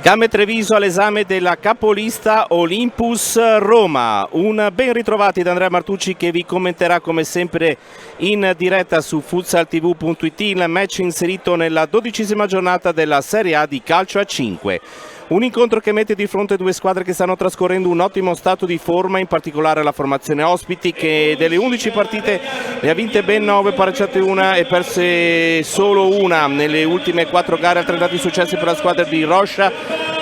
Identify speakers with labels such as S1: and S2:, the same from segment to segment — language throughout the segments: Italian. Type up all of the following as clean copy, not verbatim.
S1: Game Treviso all'esame della capolista Olympus Roma. Un ben ritrovati da Andrea Martucci che vi commenterà come sempre in diretta su futsaltv.it il match inserito nella 12ª giornata della Serie A di calcio a 5. Un incontro che mette di fronte due squadre che stanno trascorrendo un ottimo stato di forma, in particolare la formazione ospiti che delle 11 partite ne ha vinte ben 9, pareggiate una e perse solo una nelle ultime 4 gare, altrettanti successi per la squadra di Rocha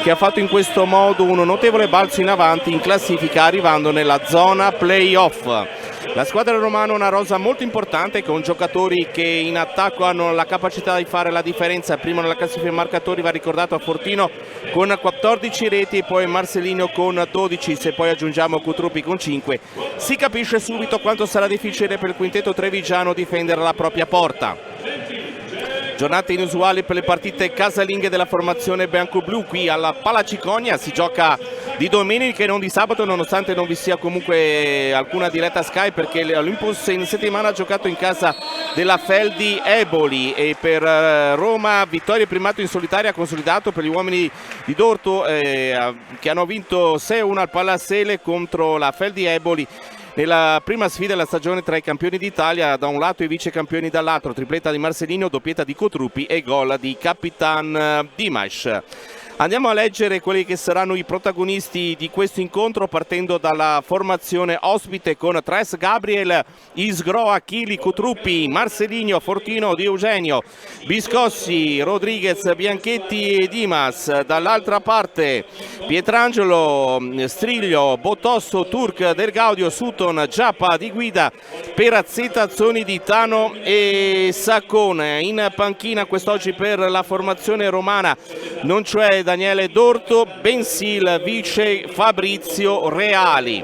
S1: che ha fatto in questo modo un notevole balzo in avanti in classifica arrivando nella zona playoff. La squadra romana ha una rosa molto importante con giocatori che in attacco hanno la capacità di fare la differenza. Primo nella classifica dei marcatori va ricordato a Fortino con 14 reti e poi Marcelino con 12, se poi aggiungiamo Cutruppi con 5 si capisce subito quanto sarà difficile per il quintetto trevigiano difendere la propria porta. Giornate inusuali per le partite casalinghe della formazione bianco-blu. Qui alla Palaciconia si gioca di domenica e non di sabato, nonostante non vi sia comunque alcuna diretta Sky, perché l'Olympus in settimana ha giocato in casa della Feldi Eboli e per Roma vittoria e primato in solitaria consolidato per gli uomini di Dorto che hanno vinto 6-1 al Pallasele contro la Feldi Eboli nella prima sfida della stagione tra i campioni d'Italia da un lato e i vice campioni dall'altro. Tripletta di Marcelino, doppietta di Cutruppi e gol di Capitan Dimash. Andiamo a leggere quelli che saranno i protagonisti di questo incontro, partendo dalla formazione ospite con Tres Gabriel, Isgro, Achilli, Cutruppi, Marcelino, Fortino, Di Eugenio, Biscossi, Rodriguez, Bianchetti e Dimas. Dall'altra parte Pietrangelo, Striglio, Botosso, Turk, Del Gaudio, Sutton, Giappa di guida, Perazzetta, Zoni di Tano e Saccone. In panchina quest'oggi per la formazione romana non c'è Daniele Dorto, bensì il vice Fabrizio Reali.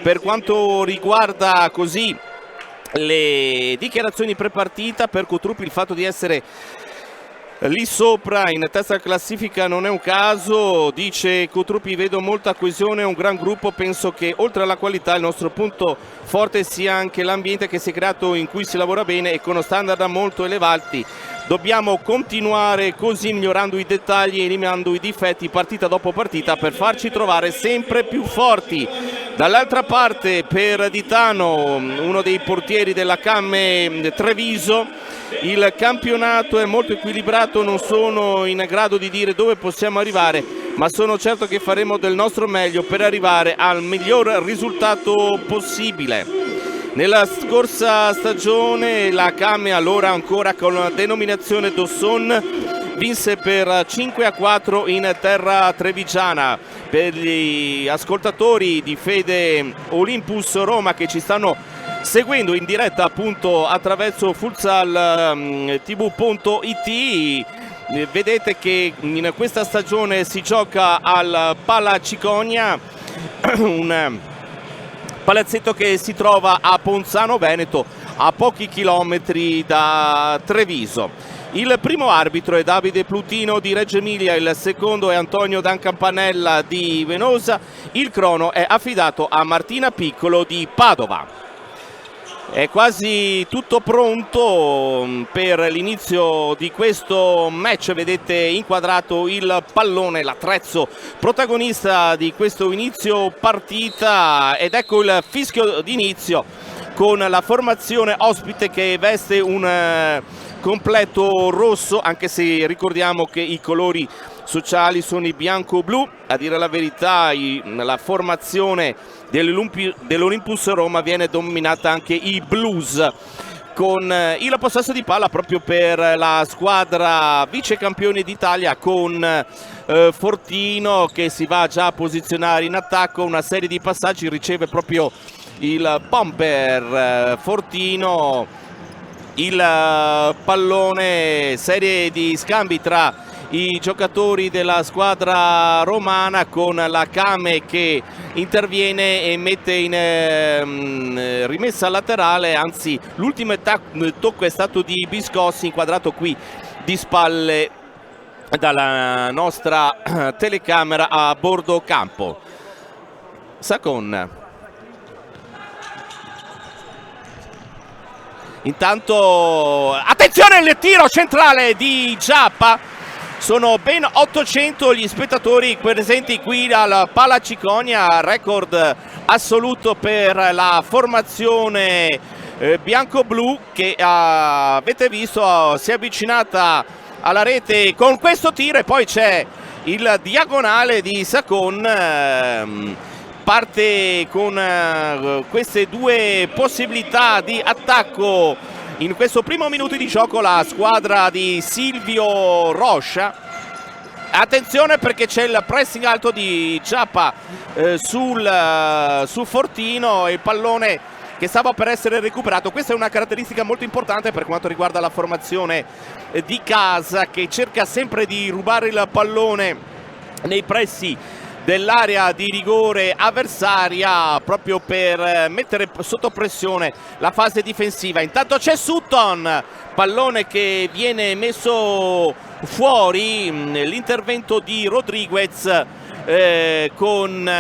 S1: Per quanto riguarda così le dichiarazioni prepartita, per Cutruppi il fatto di essere lì sopra in testa alla classifica non è un caso, dice Cutruppi: vedo molta coesione, un gran gruppo, penso che oltre alla qualità il nostro punto forte sia anche l'ambiente che si è creato in cui si lavora bene e con standard molto elevati. Dobbiamo continuare così, migliorando i dettagli e eliminando i difetti partita dopo partita per farci trovare sempre più forti. Dall'altra parte per Ditano, uno dei portieri della Camme Treviso, il campionato è molto equilibrato, non sono in grado di dire dove possiamo arrivare, ma sono certo che faremo del nostro meglio per arrivare al miglior risultato possibile. Nella scorsa stagione la Camme, allora ancora con la denominazione Dosson, vinse per 5-4 in terra trevigiana. Per gli ascoltatori di Fede Olympus Roma che ci stanno seguendo in diretta appunto attraverso futsaltv.it, vedete che in questa stagione si gioca al Palaciconia, un palazzetto che si trova a Ponzano Veneto, a pochi chilometri da Treviso. Il primo arbitro è Davide Plutino di Reggio Emilia, il secondo è Antonio Dan Campanella di Venosa, il crono è affidato a Martina Piccolo di Padova. È quasi tutto pronto per l'inizio di questo match, vedete inquadrato il pallone, l'attrezzo protagonista di questo inizio partita, ed ecco il fischio d'inizio con la formazione ospite che veste un completo rosso, anche se ricordiamo che i colori sociali sono i bianco-blu. A dire la verità la formazione dell'Olympus Roma viene dominata anche i blues, con il possesso di palla proprio per la squadra vice campione d'Italia, con Fortino che si va già a posizionare in attacco, una serie di passaggi, riceve proprio il bomber Fortino, il pallone, serie di scambi tra i giocatori della squadra romana, con la Came che interviene e mette in rimessa laterale, anzi l'ultimo tocco è stato di Biscossi, inquadrato qui di spalle dalla nostra telecamera a bordo campo. Sacon. Intanto attenzione, il tiro centrale di Giappa Sono ben 800 gli spettatori presenti qui al Pala Cicogna, record assoluto per la formazione bianco-blu che avete visto si è avvicinata alla rete con questo tiro, e poi c'è il diagonale di Sacon. Parte con queste due possibilità di attacco in questo primo minuto di gioco la squadra di Silvio Roscia. Attenzione perché c'è il pressing alto di Giappa su Fortino e il pallone che stava per essere recuperato. Questa è una caratteristica molto importante per quanto riguarda la formazione di casa, che cerca sempre di rubare il pallone nei pressi dell'area di rigore avversaria proprio per mettere sotto pressione la fase difensiva. Intanto c'è Sutton, pallone che viene messo fuori, l'intervento di Rodriguez con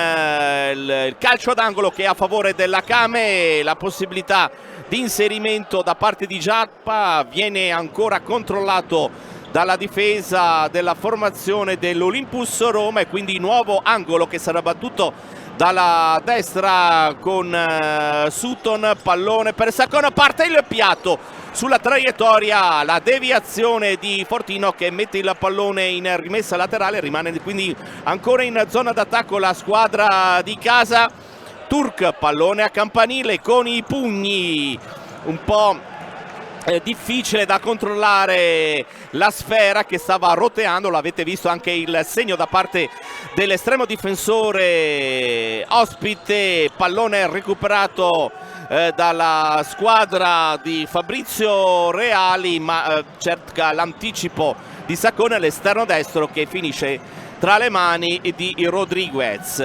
S1: il calcio d'angolo che è a favore della Kame. La possibilità di inserimento da parte di Giappa viene ancora controllato dalla difesa della formazione dell'Olympus Roma, e quindi nuovo angolo che sarà battuto dalla destra con Sutton. Pallone per Sacon, parte il piatto sulla traiettoria, la deviazione di Fortino che mette il pallone in rimessa laterale, rimane quindi ancora in zona d'attacco la squadra di casa. Turk, pallone a campanile con i pugni, un po' difficile da controllare la sfera che stava roteando, l'avete visto anche il segno da parte dell'estremo difensore ospite. Pallone recuperato dalla squadra di Fabrizio Reali, ma cerca l'anticipo di Sacon all'esterno destro che finisce tra le mani di Rodriguez.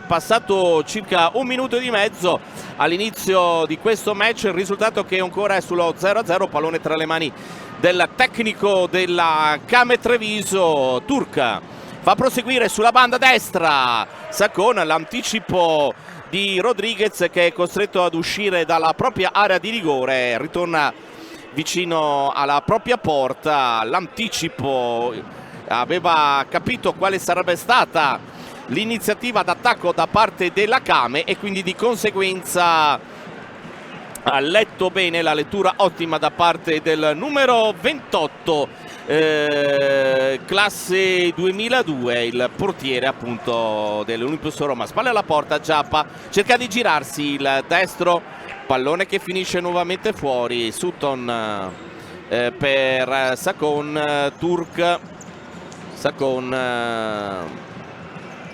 S1: Passato circa un minuto e mezzo all'inizio di questo match, il risultato che ancora è sullo 0-0, pallone tra le mani del tecnico della Kame Treviso. Turk fa proseguire sulla banda destra Sacon, l'anticipo di Rodriguez che è costretto ad uscire dalla propria area di rigore, ritorna vicino alla propria porta. L'anticipo, aveva capito quale sarebbe stata l'iniziativa d'attacco da parte della Kame e quindi di conseguenza ha letto bene, la lettura ottima da parte del numero 28, classe 2002, il portiere appunto dell'Olympus Roma. Spalle alla porta, Giappa cerca di girarsi, il destro, pallone che finisce nuovamente fuori. Sutton per Sacon, Turk, Sacon,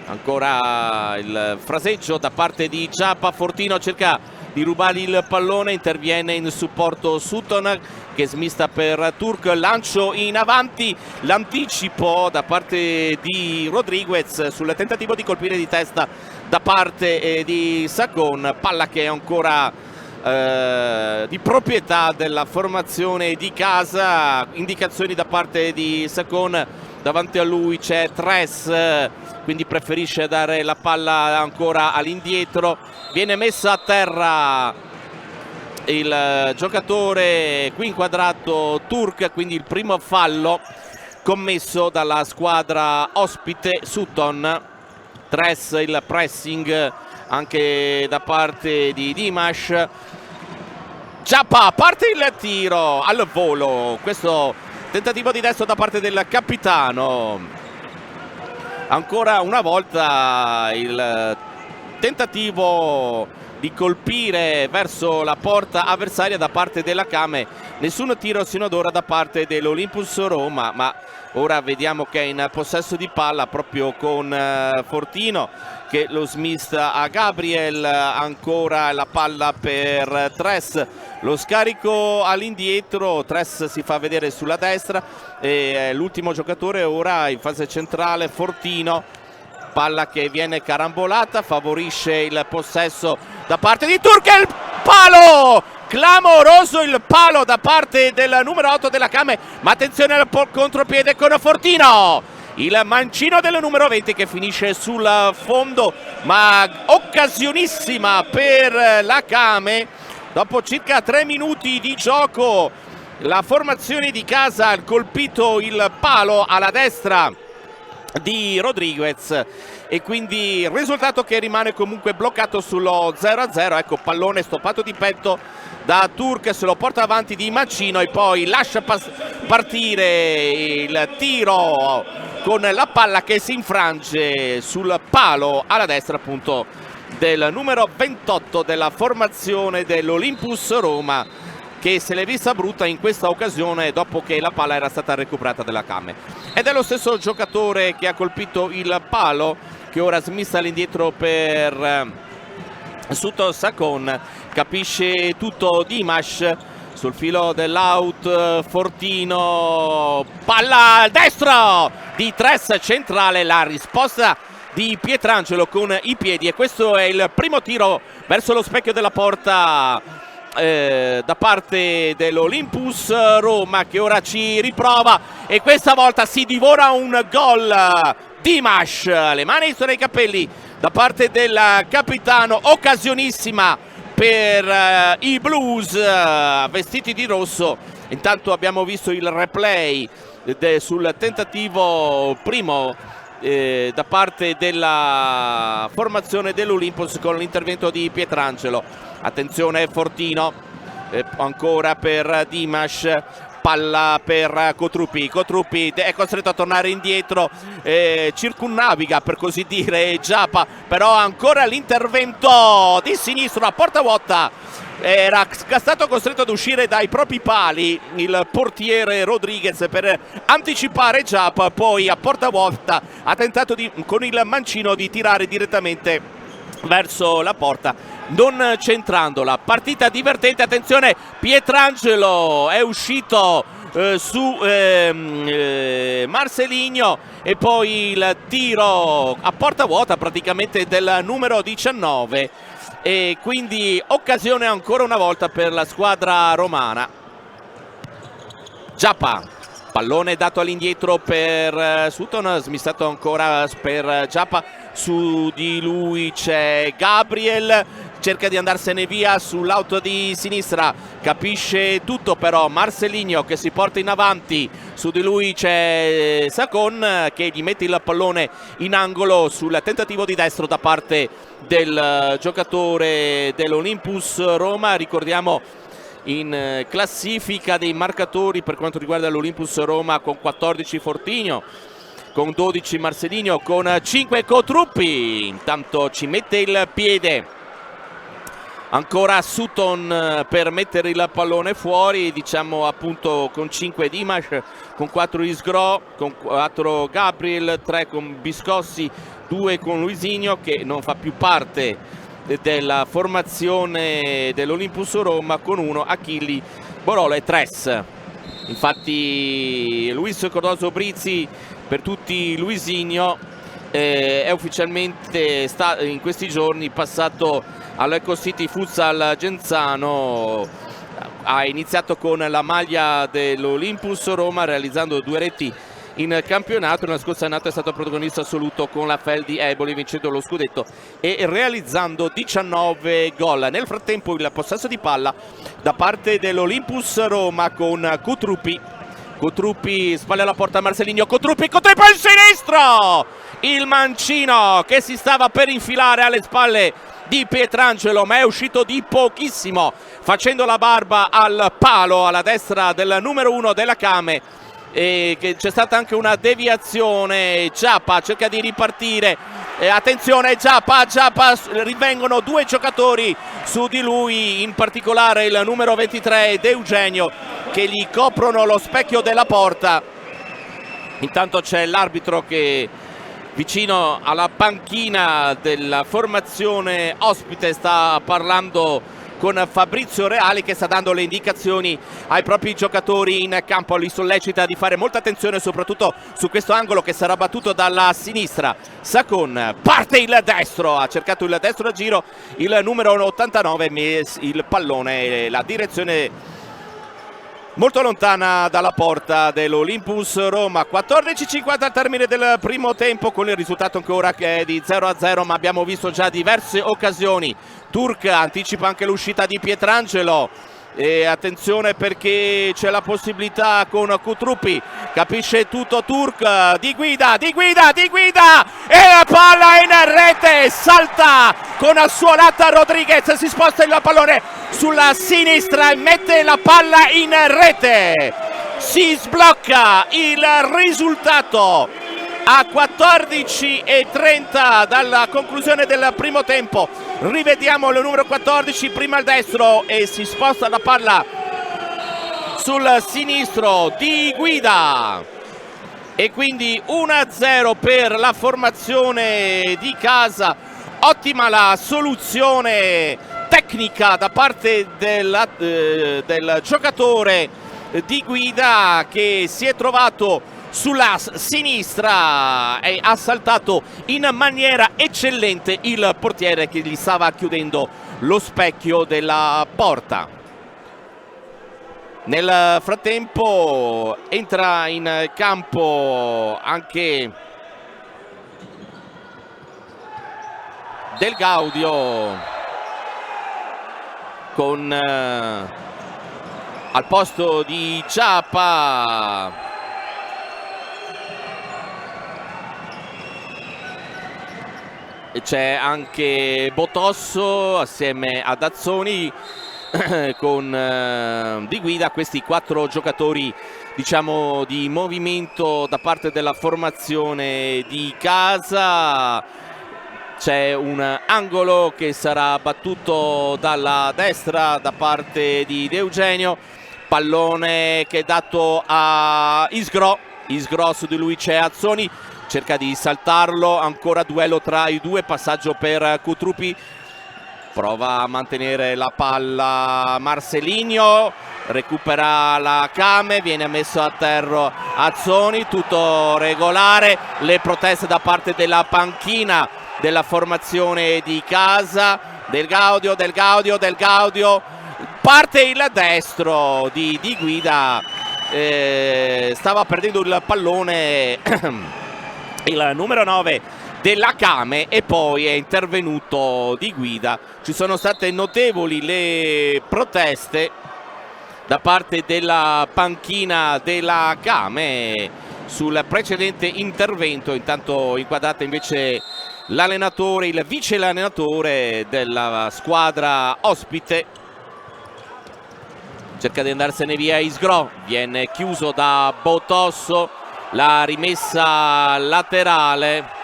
S1: ancora il fraseggio da parte di Giappa. Fortino cerca di rubare il pallone, interviene in supporto Sutton che smista per Turk, lancio in avanti, l'anticipo da parte di Rodriguez sul tentativo di colpire di testa da parte di Sacon, palla che è ancora di proprietà della formazione di casa. Indicazioni da parte di Sacon, davanti a lui c'è Tres, quindi preferisce dare la palla ancora all'indietro. Viene messo a terra il giocatore qui inquadrato Turk, quindi il primo fallo commesso dalla squadra ospite. Sutton, Tres, il pressing anche da parte di Dimash. Giappa, parte il tiro al volo, questo tentativo di destro da parte del capitano. Ancora una volta il tentativo di colpire verso la porta avversaria da parte della Kame, nessun tiro sino ad ora da parte dell'Olympus Roma, ma ora vediamo che è in possesso di palla proprio con Fortino che lo smista a Gabriel. Ancora la palla per Tres, lo scarico all'indietro, Tres si fa vedere sulla destra e l'ultimo giocatore ora in fase centrale Fortino. Palla che viene carambolata, favorisce il possesso da parte di Turk, e il palo! Clamoroso il palo da parte del numero 8 della Kame, ma attenzione al contropiede con Fortino, il mancino del numero 20 che finisce sul fondo, ma occasionissima per la Kame. Dopo circa 3 minuti di gioco la formazione di casa ha colpito il palo alla destra di Rodriguez e quindi il risultato che rimane comunque bloccato sullo 0-0. Ecco, pallone stoppato di petto da Turk, se lo porta avanti Di Mancino e poi lascia partire il tiro con la palla che si infrange sul palo alla destra appunto del numero 28 della formazione dell'Olympus Roma, che se l'è vista brutta in questa occasione dopo che la palla era stata recuperata dalla Came. Ed è lo stesso giocatore che ha colpito il palo che ora smista all'indietro per Sutton Sakon. Capisce tutto Dimash sul filo dell'out, Fortino, palla al destro di Tres centrale, la risposta di Pietrangelo con i piedi, e questo è il primo tiro verso lo specchio della porta da parte dell'Olympus Roma, che ora ci riprova e questa volta si divora un gol. Dimash, le mani sopra i capelli da parte del capitano, occasionissima per i Blues vestiti di rosso. Intanto abbiamo visto il replay sul tentativo primo da parte della formazione dell'Olympus con l'intervento di Pietrangelo. Attenzione Fortino, ancora per Dimash, palla per Cotruppi è costretto a tornare indietro, circunnaviga per così dire Giappa, però ancora l'intervento di sinistro a porta vuota. Era stato costretto ad uscire dai propri pali il portiere Rodriguez per anticipare Giappa, poi a porta vuota ha tentato con il mancino di tirare direttamente verso la porta, non centrandola. Partita divertente, attenzione, Pietrangelo è uscito su Marcelinho e poi il tiro a porta vuota praticamente del numero 19 e quindi occasione ancora una volta per la squadra romana. Giappa, pallone dato all'indietro per Sutton, smistato ancora per Giappa, su di lui c'è Gabriel, cerca di andarsene via sull'auto di sinistra, capisce tutto però Marcelinho che si porta in avanti, su di lui c'è Sakon che gli mette il pallone in angolo sul tentativo di destro da parte del giocatore dell'Olympus Roma. Ricordiamo in classifica dei marcatori per quanto riguarda l'Olympus Roma con 14 Fortino, con 12 Marcelinho, con 5 Cotruppi. Intanto ci mette il piede ancora Sutton per mettere il pallone fuori, diciamo appunto con 5 Dimash, con 4 Isgro, con 4 Gabriel, 3 con Biscossi, 2 con Luisinho che non fa più parte della formazione dell'Olympus Roma, con 1 Achilli, Borola e Tres. Infatti Luis Cordoso Brizzi, per tutti Luisinho, è ufficialmente in questi giorni passato all'Eco City Futsal Genzano. Ha iniziato con la maglia dell'Olympus Roma realizzando 2 reti in campionato. Nella scorsa annata è stato protagonista assoluto con la Fel di Eboli, vincendo lo scudetto e realizzando 19 gol. Nel frattempo il possesso di palla da parte dell'Olympus Roma con Cotruppi spalle alla porta, Marcelinho, Cotruppi al sinistro, il mancino che si stava per infilare alle spalle di Pietrangelo, ma è uscito di pochissimo facendo la barba al palo alla destra del numero 1 della Came, e che c'è stata anche una deviazione. Giappa cerca di ripartire, attenzione Giappa, rivengono 2 giocatori su di lui, in particolare il numero 23 ed Eugenio, che gli coprono lo specchio della porta. Intanto c'è l'arbitro che vicino alla panchina della formazione ospite sta parlando con Fabrizio Reali, che sta dando le indicazioni ai propri giocatori in campo, li sollecita di fare molta attenzione soprattutto su questo angolo che sarà battuto dalla sinistra. Sakon, parte il destro, ha cercato il destro a giro il numero 89, il pallone, la direzione molto lontana dalla porta dell'Olympus Roma. 14:50 al termine del primo tempo, con il risultato ancora che è di 0-0, ma abbiamo visto già diverse occasioni. Turk anticipa anche l'uscita di Pietrangelo, E attenzione perché c'è la possibilità con Kutruppi, capisce tutto Turk, di guida e la palla in rete, salta con Suolata Rodriguez, si sposta il pallone sulla sinistra e mette la palla in rete, si sblocca il risultato a 14:30 dalla conclusione del primo tempo. Rivediamo il numero 14 prima al destro e si sposta la palla sul sinistro di guida e quindi 1-0 per la formazione di casa. Ottima la soluzione tecnica da parte del giocatore di guida che si è trovato sulla sinistra e ha saltato in maniera eccellente il portiere che gli stava chiudendo lo specchio della porta. Nel frattempo entra in campo anche Del Gaudio con al posto di Ciapa c'è anche Botosso assieme ad Azzoni con di guida questi 4 giocatori, diciamo, di movimento da parte della formazione di casa. C'è un angolo che sarà battuto dalla destra da parte di De Eugenio, pallone che è dato a Isgro, su di lui c'è Azzoni, cerca di saltarlo, ancora duello tra i due, passaggio per Kutruppi, prova a mantenere la palla Marcelinho, recupera la Kame, viene messo a terra Azzoni, tutto regolare, le proteste da parte della panchina della formazione di casa. Del Gaudio, parte il destro di guida, stava perdendo il pallone il numero 9 della Kame e poi è intervenuto di guida. Ci sono state notevoli le proteste da parte della panchina della Kame sul precedente intervento. Intanto inquadrata invece l'allenatore, il vice allenatore della squadra ospite, cerca di andarsene via Isgro, viene chiuso da Botosso, la rimessa laterale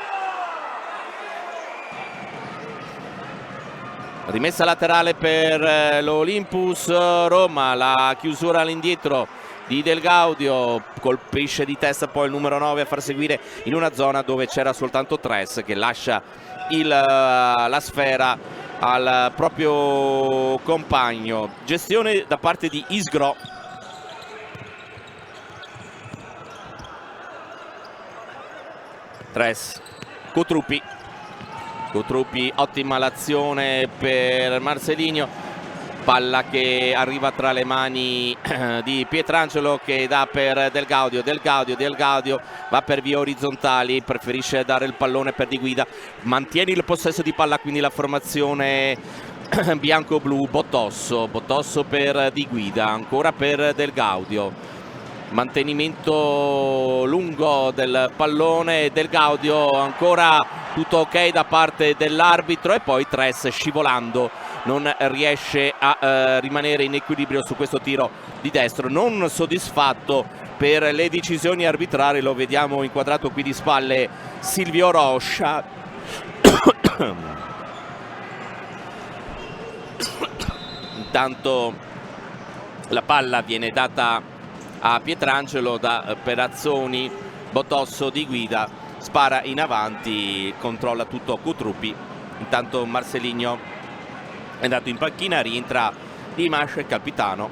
S1: per l'Olympus Roma, la chiusura all'indietro di Del Gaudio, colpisce di testa poi il numero 9 a far seguire in una zona dove c'era soltanto Tres che lascia la sfera al proprio compagno. Gestione da parte di Isgro. Tres, Kutruppi, ottima l'azione per Marcelinho, palla che arriva tra le mani di Pietrangelo che dà per Del Gaudio, va per vie orizzontali, preferisce dare il pallone per Di Guida, mantiene il possesso di palla quindi la formazione bianco-blu. Botosso per Di Guida, ancora per Del Gaudio, mantenimento lungo del pallone, Del Gaudio, ancora tutto ok da parte dell'arbitro e poi Tres scivolando non riesce a rimanere in equilibrio su questo tiro di destro. Non soddisfatto per le decisioni arbitrali, lo vediamo inquadrato qui di spalle Silvio Roscia. Intanto la palla viene data a Pietrangelo da Perazzoni, Botosso di guida, spara in avanti, controlla tutto Kutruppi. Intanto Marcelinho è andato in panchina, rientra Dimash, il capitano,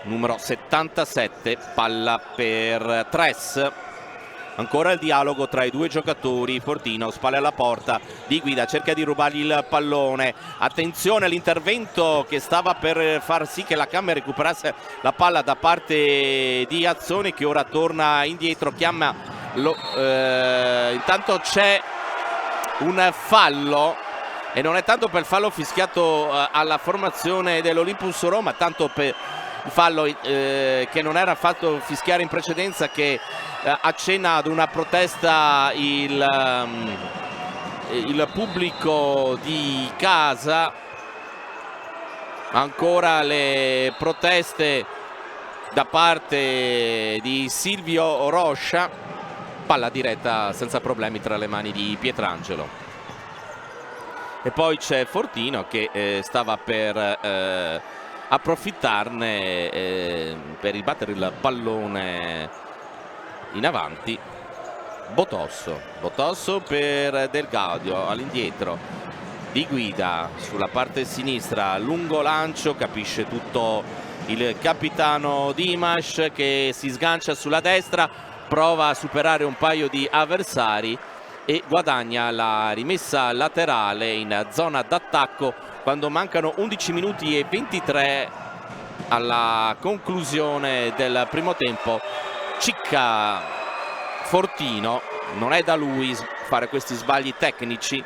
S1: numero 77, palla per Tres. Ancora il dialogo tra i due giocatori, Fortino, spalle alla porta, Di Guida cerca di rubargli il pallone, attenzione all'intervento che stava per far sì che la Kame recuperasse la palla da parte di Azzoni che ora torna indietro, intanto c'è un fallo e non è tanto per il fallo fischiato alla formazione dell'Olympus Roma, tanto per il fallo che non era fatto fischiare in precedenza, che accenna ad una protesta il pubblico di casa. Ancora le proteste da parte di Silvio Roscia, palla diretta senza problemi tra le mani di Pietrangelo. E poi c'è Fortino che stava per approfittarne per ribattere il pallone in avanti. Botosso per Del Gaudio all'indietro, di guida sulla parte sinistra, lungo lancio, capisce tutto il capitano Dimas, che si sgancia sulla destra, prova a superare un paio di avversari e guadagna la rimessa laterale in zona d'attacco quando mancano 11 minuti e 23 alla conclusione del primo tempo. Cicca Fortino, non è da lui fare questi sbagli tecnici.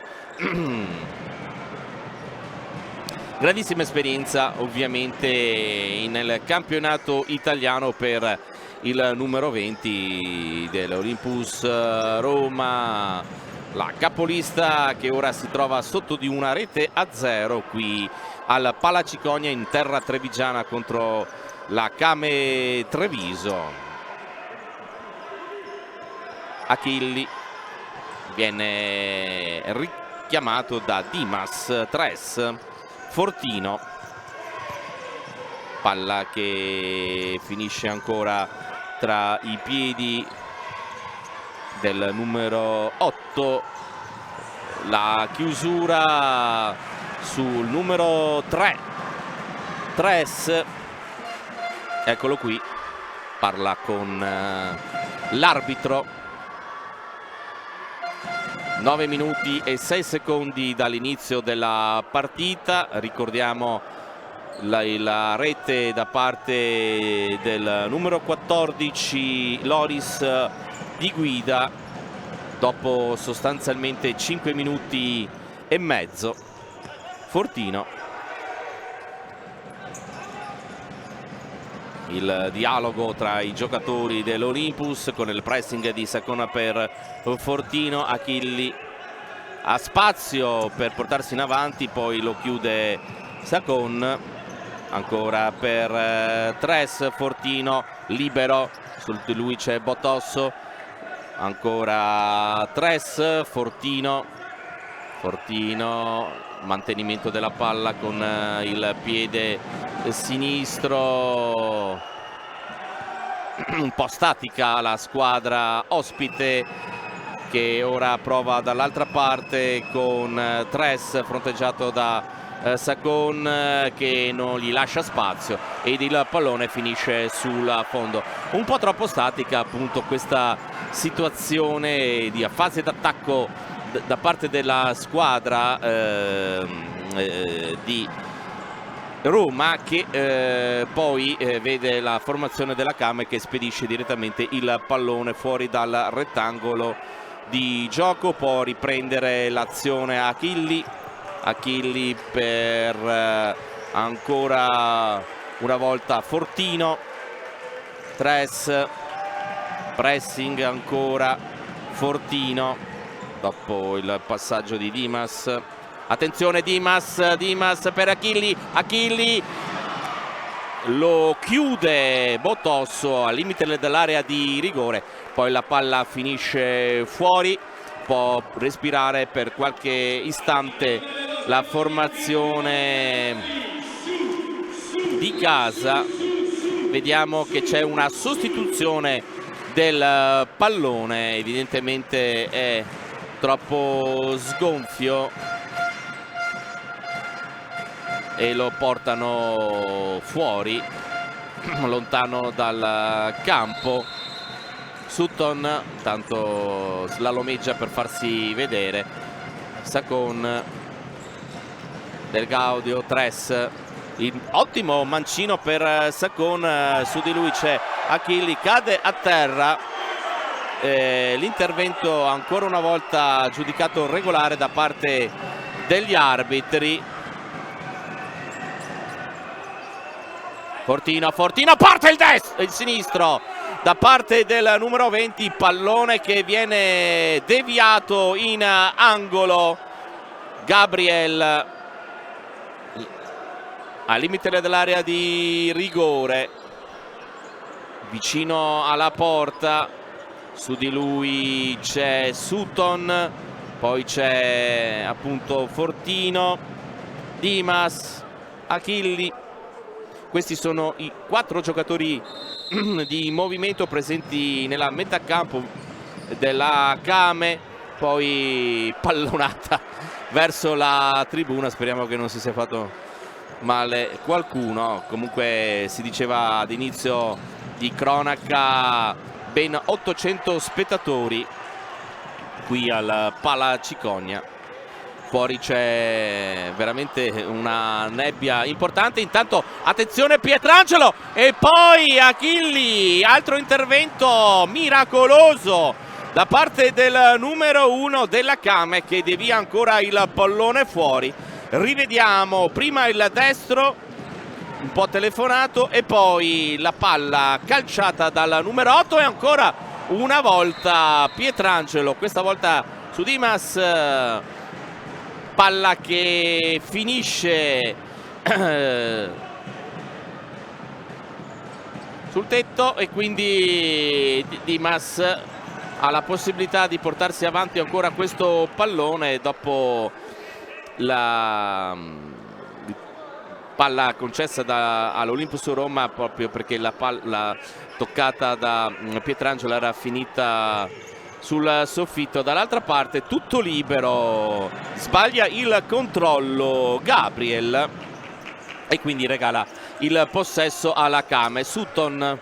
S1: Grandissima esperienza ovviamente nel campionato italiano per il numero 20 dell'Olympus Roma, la capolista che ora si trova sotto di 1-0 qui al Palaciconia in terra trevigiana contro la Came Treviso. Achilli viene richiamato da Dimas. Tres, Fortino, palla che finisce ancora tra i piedi del numero 8, la chiusura sul numero 3, Tres, eccolo qui, parla con l'arbitro. 9 minuti e 6 secondi dall'inizio della partita, ricordiamo la rete da parte del numero 14 Loris di guida dopo sostanzialmente 5 minuti e mezzo. Fortino, il dialogo tra i giocatori dell'Olympus con il pressing di Sacon per Fortino. Achilli ha spazio per portarsi in avanti, poi lo chiude Sacon. Ancora per Tres, Fortino libero, su di lui c'è Botosso, ancora Tres, Fortino, mantenimento della palla con il piede sinistro, un po' statica la squadra ospite che ora prova dall'altra parte con Tres fronteggiato da Sacon che non gli lascia spazio ed il pallone finisce sul fondo. Un po' troppo statica appunto questa situazione di fase d'attacco da parte della squadra di Roma, che poi vede la formazione della Came che spedisce direttamente il pallone fuori dal rettangolo di gioco. Può riprendere l'azione Achilli per ancora una volta Fortino. Tres, pressing ancora Fortino dopo il passaggio di Dimas. Attenzione Dimas per Achilli lo chiude Botosso al limite dell'area di rigore, poi la palla finisce fuori. Può respirare per qualche istante la formazione di casa. Vediamo che c'è una sostituzione del pallone, evidentemente è troppo sgonfio e lo portano fuori, lontano dal campo. Sutton tanto slalomeggia per farsi vedere. Sacon, Del Gaudio, Tres, ottimo mancino per Sacon, su di lui c'è Achilli, cade a terra. L'intervento ancora una volta giudicato regolare da parte degli arbitri. Fortino, parte il sinistro da parte del numero 20, pallone che viene deviato in angolo. Gabriel al limite dell'area di rigore, vicino alla porta. Su di lui c'è Sutton, poi c'è appunto Fortino, Dimas, Achilli. Questi sono i 4 giocatori di movimento presenti nella metà campo della Kame. Poi pallonata verso la tribuna, speriamo che non si sia fatto male qualcuno. Comunque si diceva ad inizio di cronaca ben 800 spettatori qui al Pala Cicogna. Fuori c'è veramente una nebbia importante. Intanto attenzione Pietrangelo e poi Achilli, altro intervento miracoloso da parte del numero 1 della Kame che devia ancora il pallone fuori. Rivediamo prima il destro un po' telefonato e poi la palla calciata dal numero 8 e ancora una volta Pietrangelo, questa volta su Dimas, palla che finisce sul tetto e quindi Dimas ha la possibilità di portarsi avanti ancora questo pallone dopo la palla concessa all'Olympus Roma, proprio perché la palla toccata da Pietrangelo era finita sul soffitto. Dall'altra parte tutto libero, sbaglia il controllo Gabriel e quindi regala il possesso alla Kame. Sutton,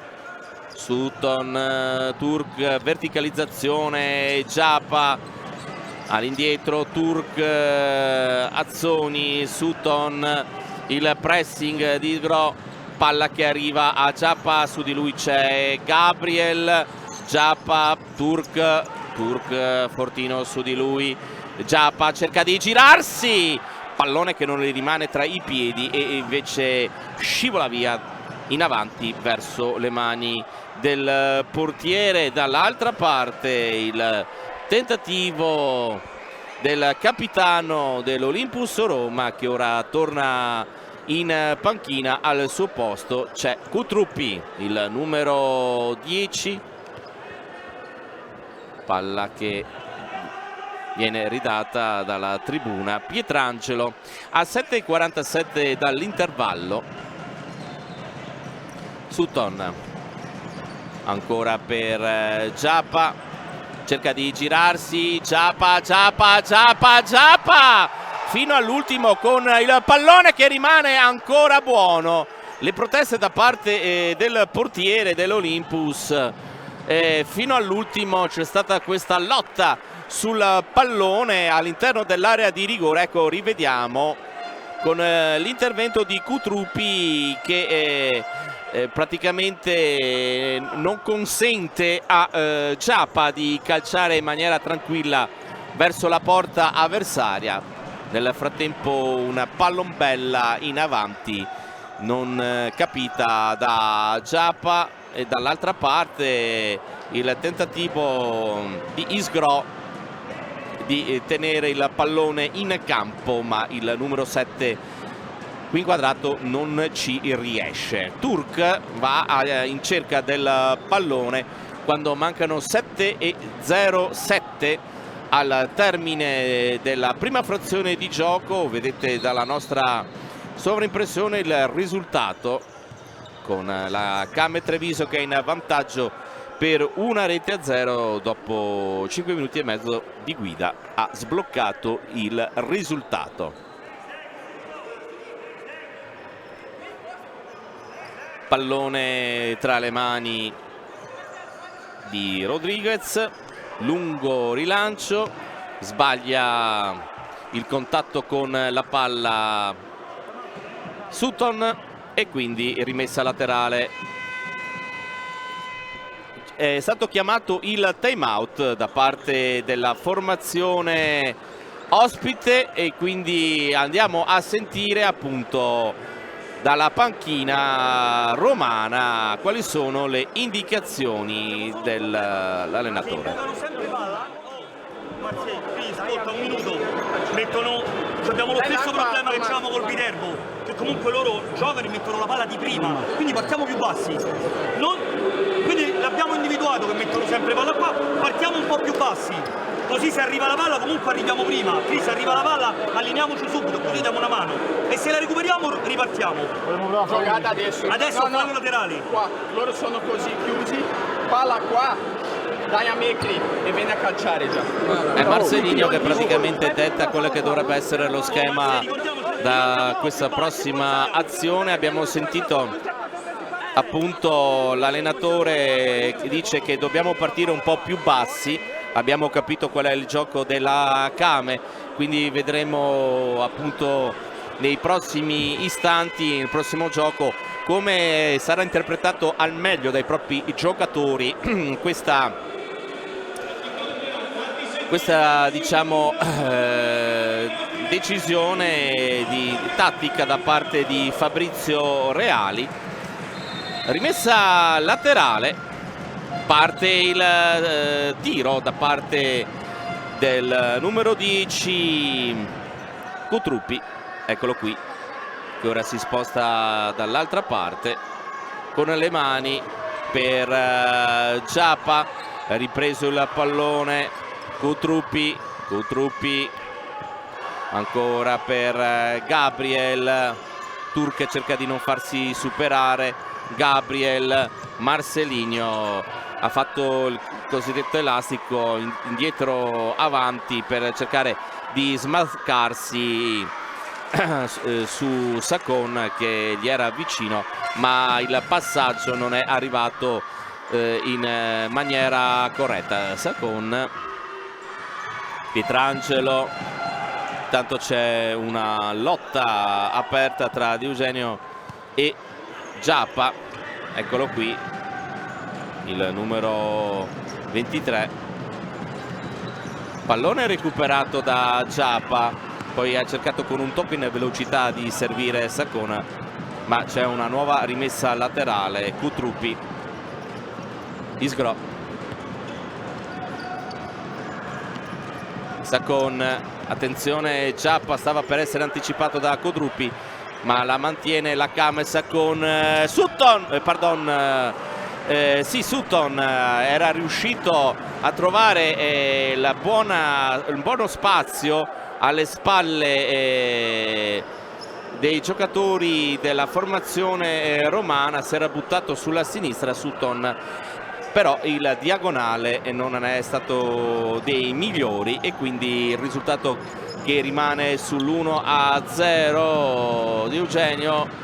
S1: Turk, verticalizzazione, Giappa all'indietro, Turk, Azzoni, Sutton, il pressing di Gro, palla che arriva a Giappa, su di lui c'è Gabriel, Giappa, Turk, Fortino su di lui, Giappa cerca di girarsi, pallone che non le rimane tra i piedi e invece scivola via in avanti verso le mani del portiere. Dall'altra parte il tentativo del capitano dell'Olympus Roma che ora torna in panchina. Al suo posto c'è Kutruppi, il numero 10, palla che viene ridata dalla tribuna. Pietrangelo a 7:47 dall'intervallo. Sutton ancora per Giappa, cerca di girarsi, Giappa fino all'ultimo con il pallone che rimane ancora buono. Le proteste da parte del portiere dell'Olympus, fino all'ultimo c'è stata questa lotta sul pallone all'interno dell'area di rigore. Ecco, rivediamo con l'intervento di Kutruppi che praticamente non consente a Giappa di calciare in maniera tranquilla verso la porta avversaria. Nel frattempo una pallombella in avanti non capita da Giappa e dall'altra parte il tentativo di Isgro di tenere il pallone in campo, ma il numero 7 qui inquadrato non ci riesce. Turk va in cerca del pallone quando mancano 7:07 al termine della prima frazione di gioco. Vedete dalla nostra sovraimpressione il risultato con la Kame Treviso che è in vantaggio per 1-0 dopo 5 minuti e mezzo di guida. Ha sbloccato il risultato. Pallone tra le mani di Rodriguez, lungo rilancio, sbaglia il contatto con la palla Sutton e quindi rimessa laterale. È stato chiamato il time out da parte della formazione ospite, e quindi andiamo a sentire appunto dalla panchina romana quali sono le indicazioni dell'allenatore.
S2: Ascolta un minuto, abbiamo lo stesso problema che avevamo col Viterbo, che comunque loro giocano e mettono la palla di prima, quindi partiamo più bassi. Quindi l'abbiamo individuato che mettono sempre palla qua, partiamo un po' più bassi, così se arriva la palla comunque arriviamo prima. Se arriva la palla allineiamoci subito, così diamo una mano, e se la recuperiamo ripartiamo.
S3: Giocata adesso.
S2: Adesso fallo laterali.
S3: Qua, loro sono così chiusi, palla qua. Dai a Mecli e viene a calciare già.
S1: È Marcelinho che praticamente detta quello che dovrebbe essere lo schema da questa prossima azione. Abbiamo sentito appunto l'allenatore che dice che dobbiamo partire un po' più bassi. Abbiamo capito qual è il gioco della Kame, quindi vedremo appunto nei prossimi istanti, nel prossimo gioco, come sarà interpretato al meglio dai propri giocatori questa diciamo decisione di tattica da parte di Fabrizio Reali. Rimessa laterale, parte il tiro da parte del numero 10 Cutruppi, eccolo qui, che ora si sposta dall'altra parte con le mani per Giappa. Ripreso il pallone, Cutruppi ancora per Gabriel, Turk cerca di non farsi superare, Gabriel, Marcelinho ha fatto il cosiddetto elastico indietro avanti per cercare di smarcarsi su Sacon che gli era vicino, ma il passaggio non è arrivato in maniera corretta. Sacon, Pietrangelo, intanto c'è una lotta aperta tra Di Eugenio e Giappa, eccolo qui il numero 23, pallone recuperato da Giappa, poi ha cercato con un tocco in velocità di servire Sacon, ma c'è una nuova rimessa laterale. Cutruppi, Isgro, Sacon, attenzione, Giappa stava per essere anticipato da Cutruppi, ma la mantiene la Kame. Sacon, Sutton, Sutton era riuscito a trovare il buono spazio alle spalle dei giocatori della formazione romana, si era buttato sulla sinistra Sutton, però il diagonale non è stato dei migliori e quindi il risultato che rimane sull'1-0 di Eugenio.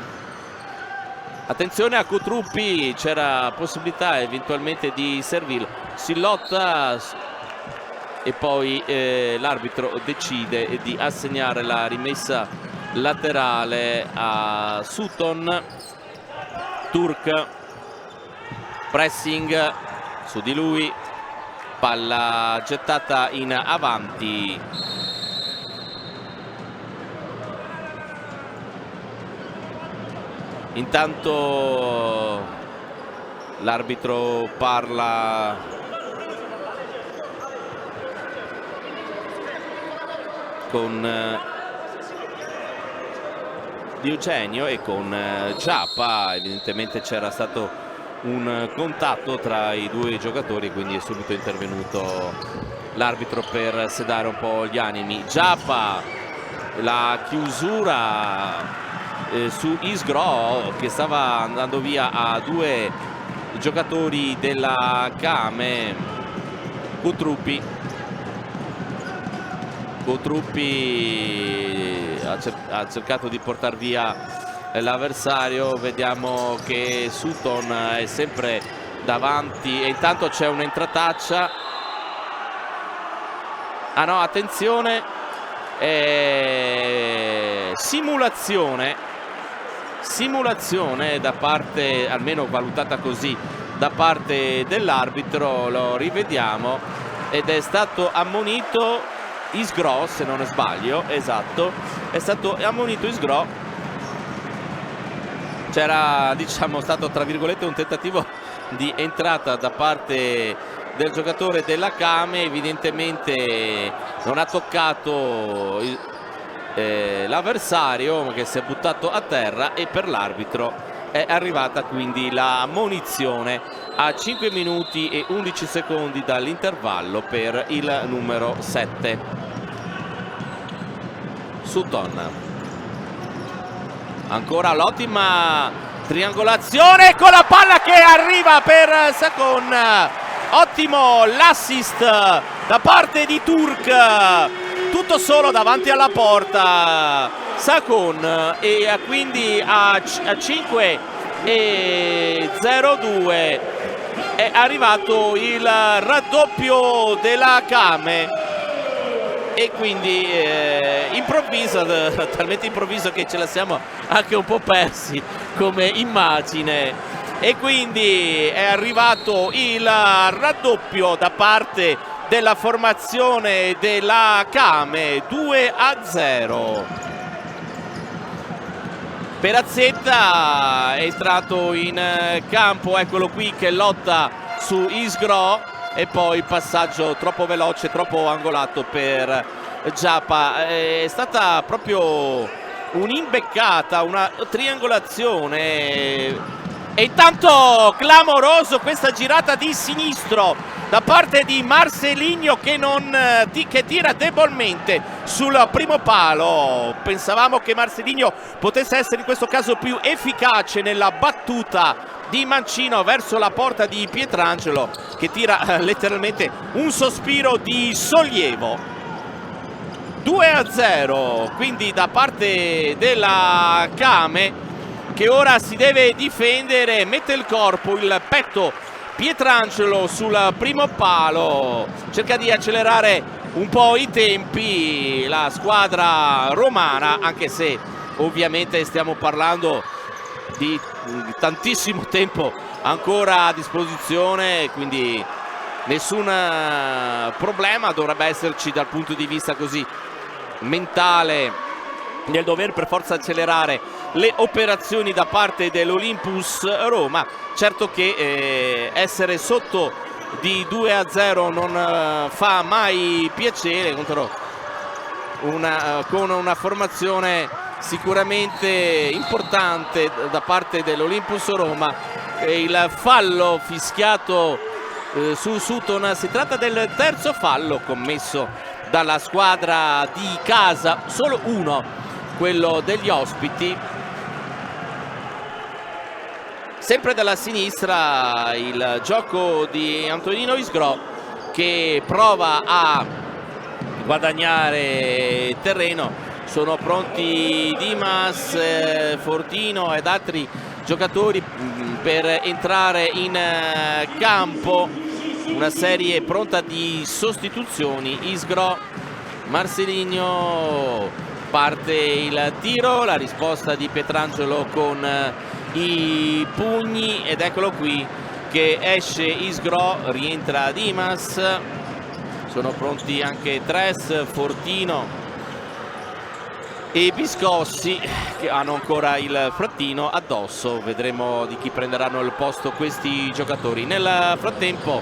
S1: Attenzione a Cutruppi, c'era possibilità eventualmente di servirlo, si lotta e poi l'arbitro decide di assegnare la rimessa laterale a Sutton. Turk, pressing su di lui, palla gettata in avanti. Intanto l'arbitro parla con Di Eugenio e con Giappa, evidentemente c'era stato un contatto tra i due giocatori, quindi è subito intervenuto l'arbitro per sedare un po' gli animi. Giappa, la chiusura su Isgro che stava andando via a due giocatori della Kame. Cutruppi ha cercato di portare via l'avversario, vediamo che Sutton è sempre davanti e intanto c'è un'entrataccia. Ah no, attenzione, simulazione da parte, almeno valutata così, da parte dell'arbitro. Lo rivediamo ed è stato ammonito Isgro, se non sbaglio, esatto, è stato ammonito Isgro. C'era, diciamo, stato tra virgolette un tentativo di entrata da parte del giocatore della Kame, evidentemente non ha toccato l'avversario, che si è buttato a terra, e per l'arbitro è arrivata quindi la munizione a 5 minuti e 11 secondi dall'intervallo per il numero 7 Sutton. Ancora l'ottima triangolazione con la palla che arriva per Sakon. Ottimo l'assist da parte di Turk, tutto solo davanti alla porta Sakon, e quindi a 5-0-2 è arrivato il raddoppio della Kame, e quindi improvviso, talmente improvviso che ce la siamo anche un po' persi come immagine, e quindi è arrivato il raddoppio da parte della formazione della Kame, 2-0. Perazzetta è entrato in campo, eccolo qui che lotta su Isgro, e poi il passaggio troppo veloce, troppo angolato per Giappa. È stata proprio un'imbeccata, una triangolazione, e intanto clamoroso questa girata di sinistro da parte di Marcelinho che tira debolmente sul primo palo. Pensavamo che Marcelinho potesse essere in questo caso più efficace nella battuta di Mancino verso la porta di Pietrangelo, che tira letteralmente un sospiro di sollievo. 2-0 quindi da parte della Kame, che ora si deve difendere, mette il corpo, il petto Pietrangelo sul primo palo, cerca di accelerare un po' i tempi la squadra romana, anche se ovviamente stiamo parlando di tantissimo tempo ancora a disposizione, quindi nessun problema dovrebbe esserci dal punto di vista così mentale nel dover per forza accelerare le operazioni da parte dell'Olympus Roma. Certo che essere sotto di 2-0 non fa mai piacere con una formazione sicuramente importante da parte dell'Olympus Roma. Il fallo fischiato su Sutton, si tratta del terzo fallo commesso dalla squadra di casa, solo uno quello degli ospiti. Sempre dalla sinistra il gioco di Antonino Isgro, che prova a guadagnare terreno. Sono pronti Dimas, Fortino ed altri giocatori per entrare in campo. Una serie pronta di sostituzioni. Isgro, Marcelinho, parte il tiro, la risposta di Pietrangelo con i pugni, ed eccolo qui che esce Isgro, rientra Dimas. Sono pronti anche Tres, Fortino e Biscossi, che hanno ancora il frattino addosso. Vedremo di chi prenderanno il posto questi giocatori. Nel frattempo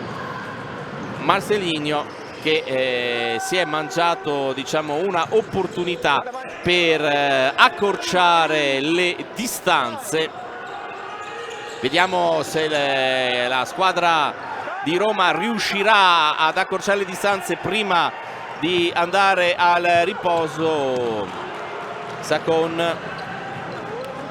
S1: Marcelinho, che si è mangiato, diciamo, una opportunità per accorciare le distanze. Vediamo se la squadra di Roma riuscirà ad accorciare le distanze prima di andare al riposo. Sakon,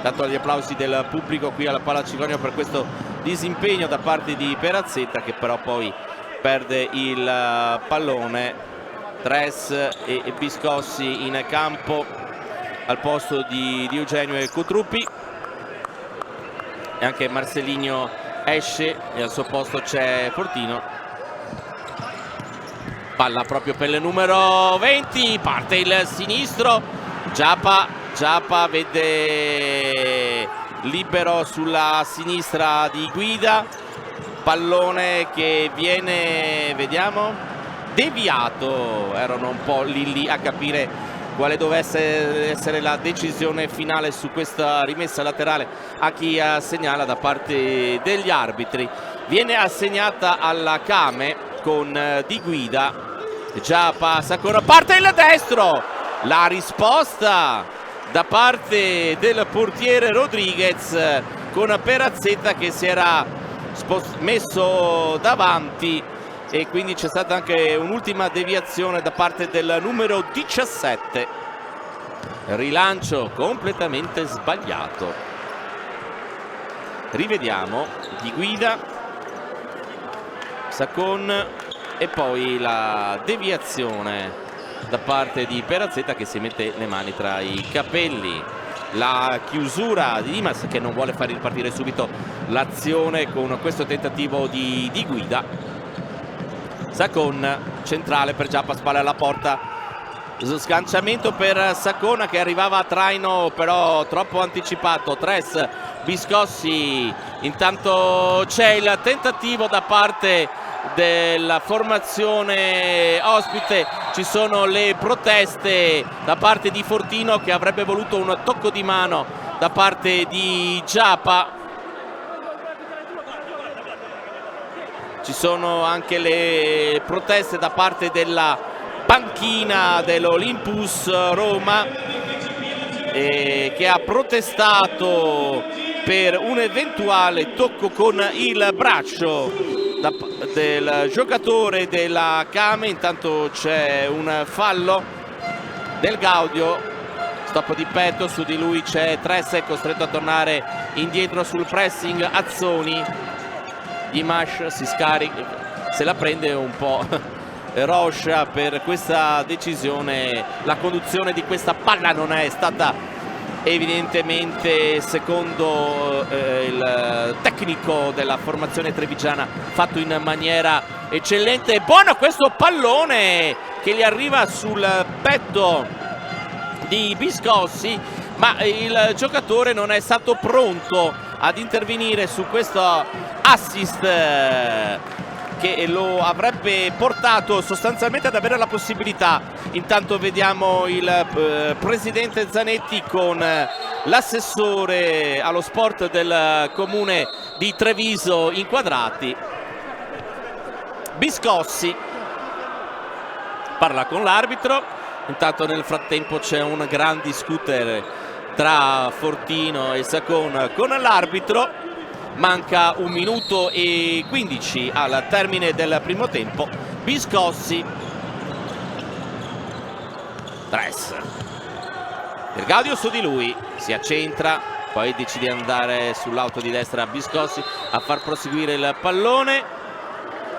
S1: dato gli applausi del pubblico qui alla Pala Ciconia per questo disimpegno da parte di Perazzetta, che però poi perde il pallone. Tres e Biscossi in campo al posto di Eugenio e Cutruppi, e anche Marcelinho esce e al suo posto c'è Fortino. Palla proprio per il numero 20, parte il sinistro, Giappa vede libero sulla sinistra di Guida, pallone che viene, vediamo, deviato. Erano un po' lì a capire quale dovesse essere la decisione finale su questa rimessa laterale a chi segnala da parte degli arbitri. Viene assegnata alla Kame con Di Guida, già passa ancora, parte il destro, la risposta da parte del portiere Rodriguez con Perazzetta che si era messo davanti, e quindi c'è stata anche un'ultima deviazione da parte del numero 17. Rilancio completamente sbagliato. Rivediamo Di Guida, Sacon e poi la deviazione da parte di Perazzetta che si mette le mani tra i capelli. La chiusura di Dimas che non vuole far ripartire subito l'azione con questo tentativo di Guida. Sacon centrale per Giappa, spalle alla porta, sganciamento per Sacona che arrivava a traino però troppo anticipato. Tres, Biscossi, intanto c'è il tentativo da parte della formazione ospite, ci sono le proteste da parte di Fortino che avrebbe voluto un tocco di mano da parte di Giappa. Ci sono anche le proteste da parte della panchina dell'Olympus Roma che ha protestato per un eventuale tocco con il braccio del giocatore della Kame. Intanto c'è un fallo del Gaudio, stop di petto, su di lui c'è Tres, è costretto a tornare indietro sul pressing Azzoni. Dimash si scarica, se la prende un po' Rocha per questa decisione. La conduzione di questa palla non è stata evidentemente, secondo il tecnico della formazione trevigiana, fatto in maniera eccellente. Buono questo pallone che gli arriva sul petto di Biscossi, ma il giocatore non è stato pronto ad intervenire su questo assist che lo avrebbe portato sostanzialmente ad avere la possibilità. Intanto vediamo il presidente Zanetti con l'assessore allo sport del comune di Treviso inquadrati. Biscossi parla con l'arbitro, intanto nel frattempo c'è un gran discutere tra Fortino e Sacon con l'arbitro. Manca 1 minuto e 15 al termine del primo tempo. Biscossi, Tres, il Gaudio su di lui, si accentra, poi decide di andare sull'auto di destra Biscossi a far proseguire il pallone.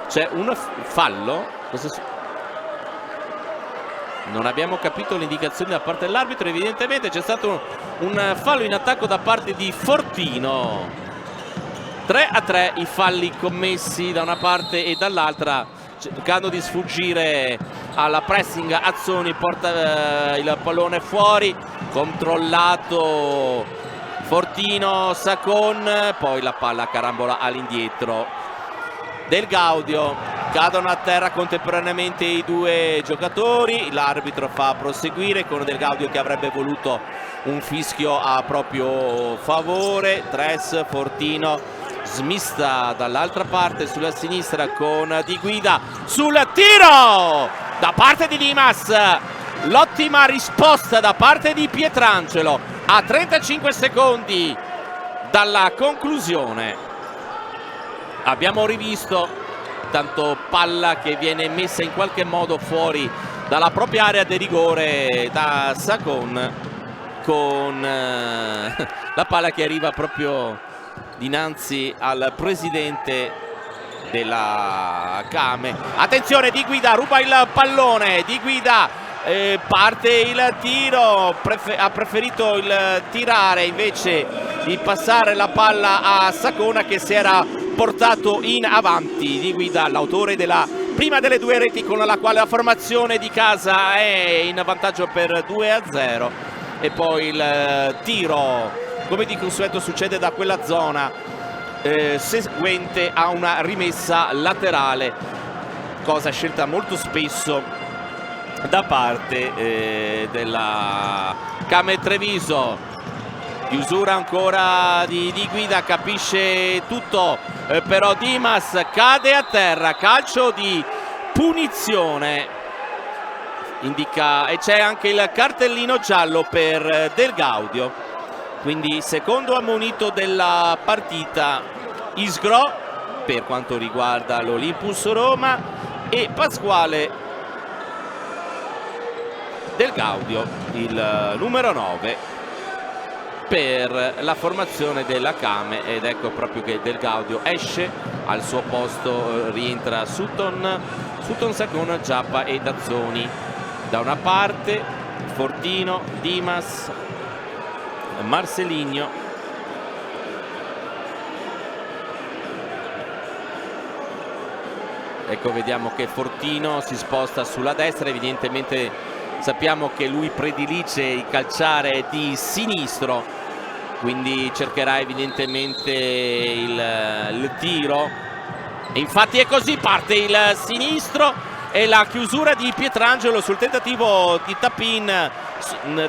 S1: C'è un fallo, non abbiamo capito le indicazioni da parte dell'arbitro, evidentemente c'è stato un fallo in attacco da parte di Fortino. 3-3 i falli commessi da una parte e dall'altra, cercando di sfuggire alla pressing Azzoni, porta il pallone fuori, controllato Fortino, Sacon, poi la palla carambola all'indietro del Gaudio. Cadono a terra contemporaneamente i due giocatori, l'arbitro fa proseguire con Del Gaudio che avrebbe voluto un fischio a proprio favore. Tres, Fortino smista dall'altra parte sulla sinistra con Di Guida sul tiro da parte di Dimas. L'ottima risposta da parte di Pietrangelo a 35 secondi dalla conclusione. Abbiamo rivisto tanto palla che viene messa in qualche modo fuori dalla propria area di rigore da Sacon, con la palla che arriva proprio dinanzi al presidente della Kame. Attenzione, Di Guida ruba il pallone, Di Guida parte il tiro, ha preferito il tirare invece di passare la palla a Sacona che si era portato in avanti. Di Guida, l'autore della prima delle due reti con la quale la formazione di casa è in vantaggio per 2-0, e poi il tiro, come di consueto succede da quella zona, seguente a una rimessa laterale cosa scelta molto spesso da parte della Camel Treviso. Chiusura ancora di Guida, capisce tutto, però Dimas cade a terra, calcio di punizione, indica, e c'è anche il cartellino giallo per Del Gaudio, quindi secondo ammonito della partita Isgro per quanto riguarda l'Olympus Roma e Pasquale Del Gaudio, il numero 9 per la formazione della Came, ed ecco proprio che Del Gaudio esce, al suo posto rientra Sutton con Giappa e Dazzoni. Da una parte Fortino, Dimas, Marcelinho, ecco, vediamo che Fortino si sposta sulla destra, evidentemente sappiamo che lui predilige il calciare di sinistro, quindi cercherà evidentemente il tiro, e infatti è così, parte il sinistro e la chiusura di Pietrangelo sul tentativo di tap-in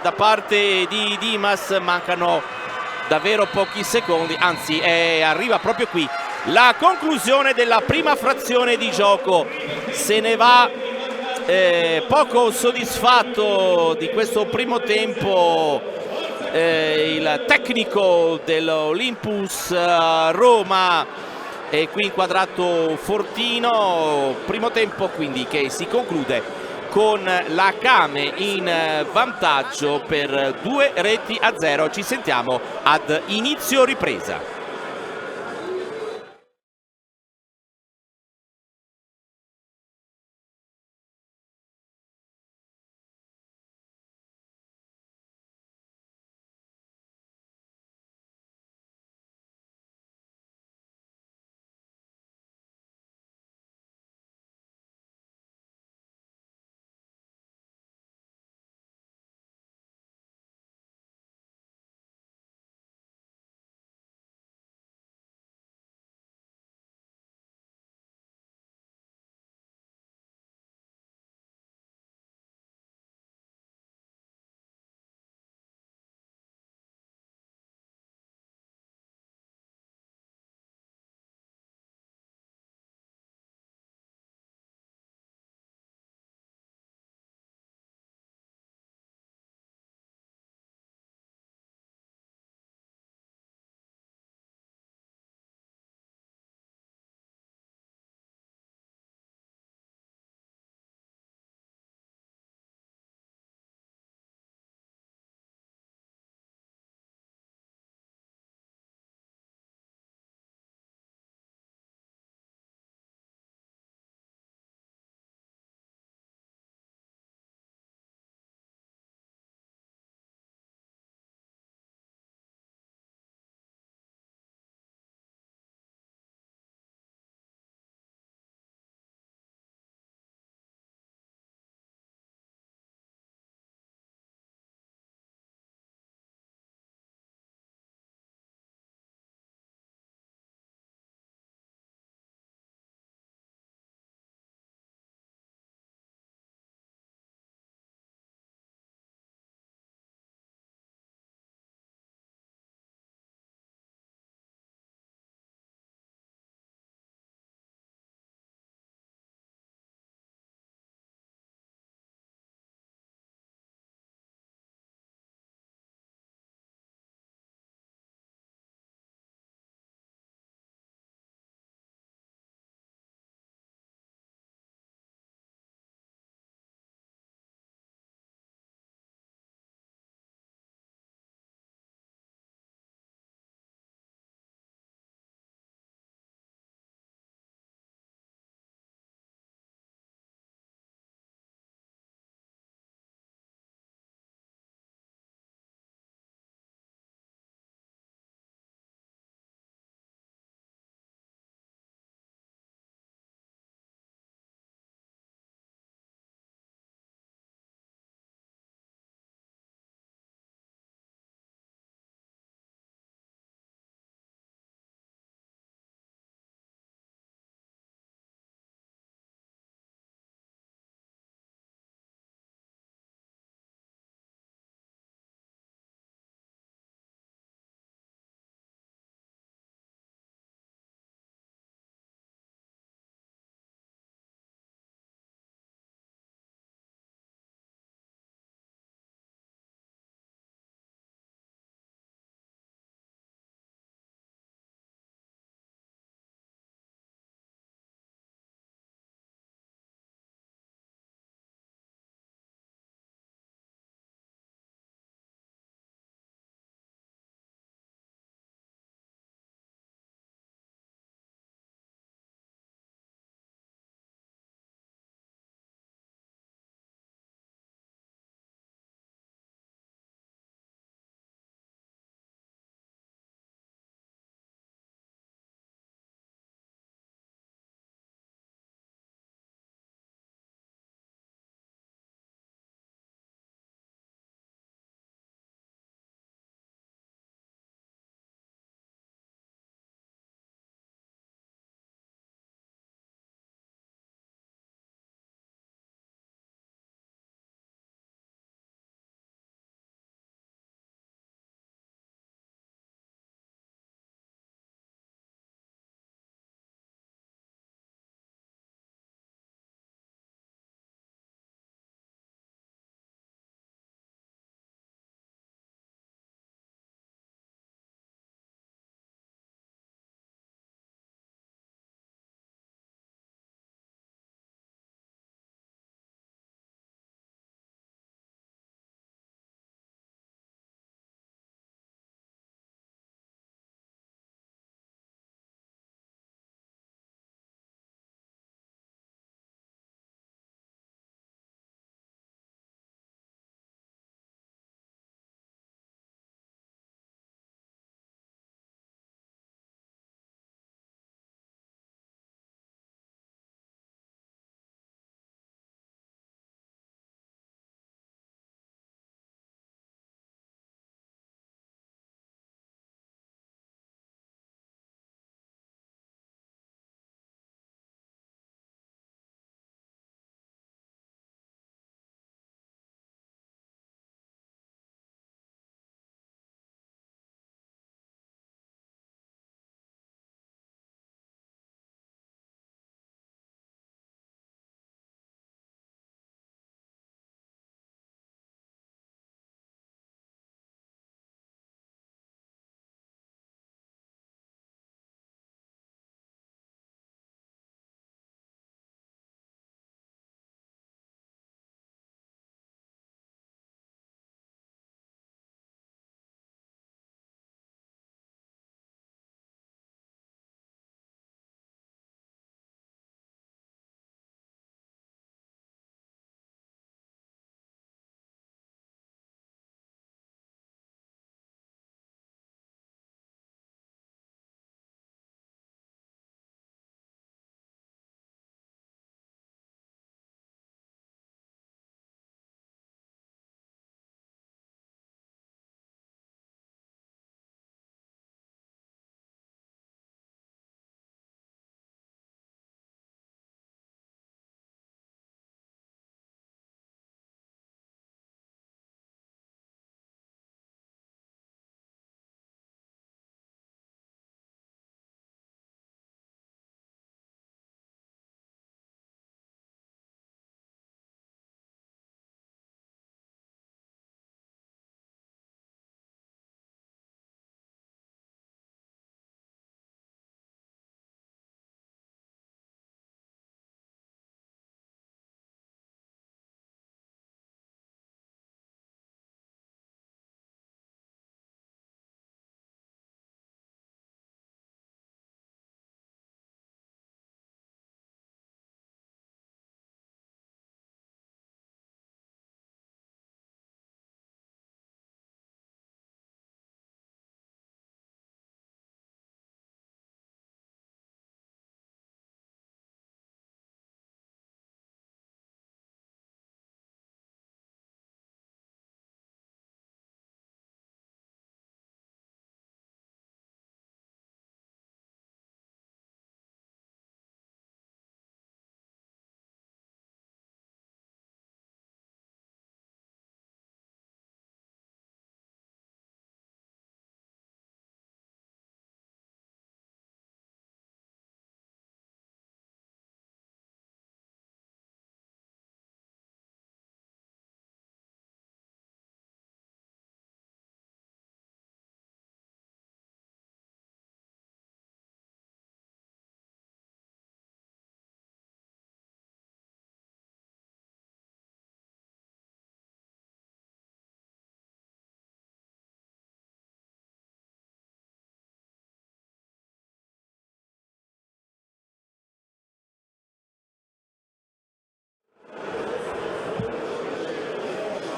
S1: da parte di Dimas. Mancano davvero pochi secondi, anzi arriva proprio qui la conclusione della prima frazione di gioco. Se ne va poco soddisfatto di questo primo tempo il tecnico dell'Olympus Roma, e qui inquadrato Fortino. Primo tempo quindi che si conclude con la Came in vantaggio per 2-0. Ci sentiamo ad inizio ripresa.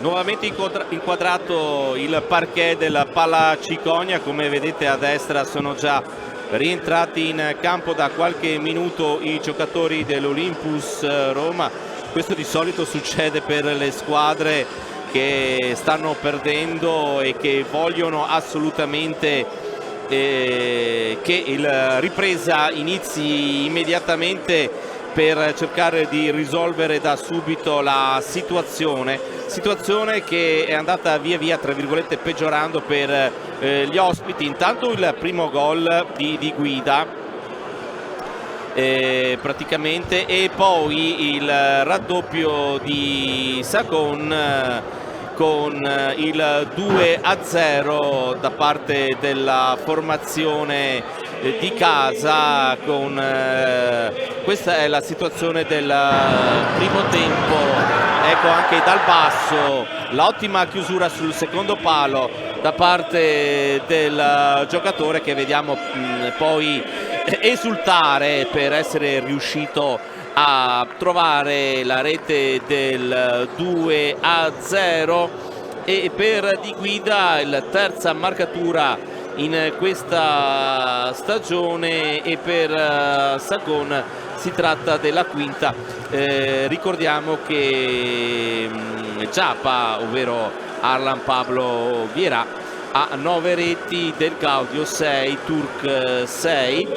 S1: Nuovamente inquadrato il parquet del Pala Cicogna, come vedete a destra sono già rientrati in campo da qualche minuto i giocatori dell'Olympus Roma. Questo di solito succede per le squadre che stanno perdendo e che vogliono assolutamente che la ripresa inizi immediatamente per cercare di risolvere da subito la situazione che è andata via via tra virgolette peggiorando per gli ospiti. Intanto il primo gol di Guida praticamente, e poi il raddoppio di Sagon con il 2-0 da parte della formazione di casa. Questa è la situazione del primo tempo. Ecco anche dal basso l'ottima chiusura sul secondo palo da parte del giocatore che vediamo poi esultare per essere riuscito a trovare la rete del 2-0, e per Di Guida il terza marcatura in questa stagione, e per Sagon si tratta della quinta. Ricordiamo che Giappa, ovvero Arlan Pablo Vierà, ha 9 reti, Del Gaudio 6, Turk 6,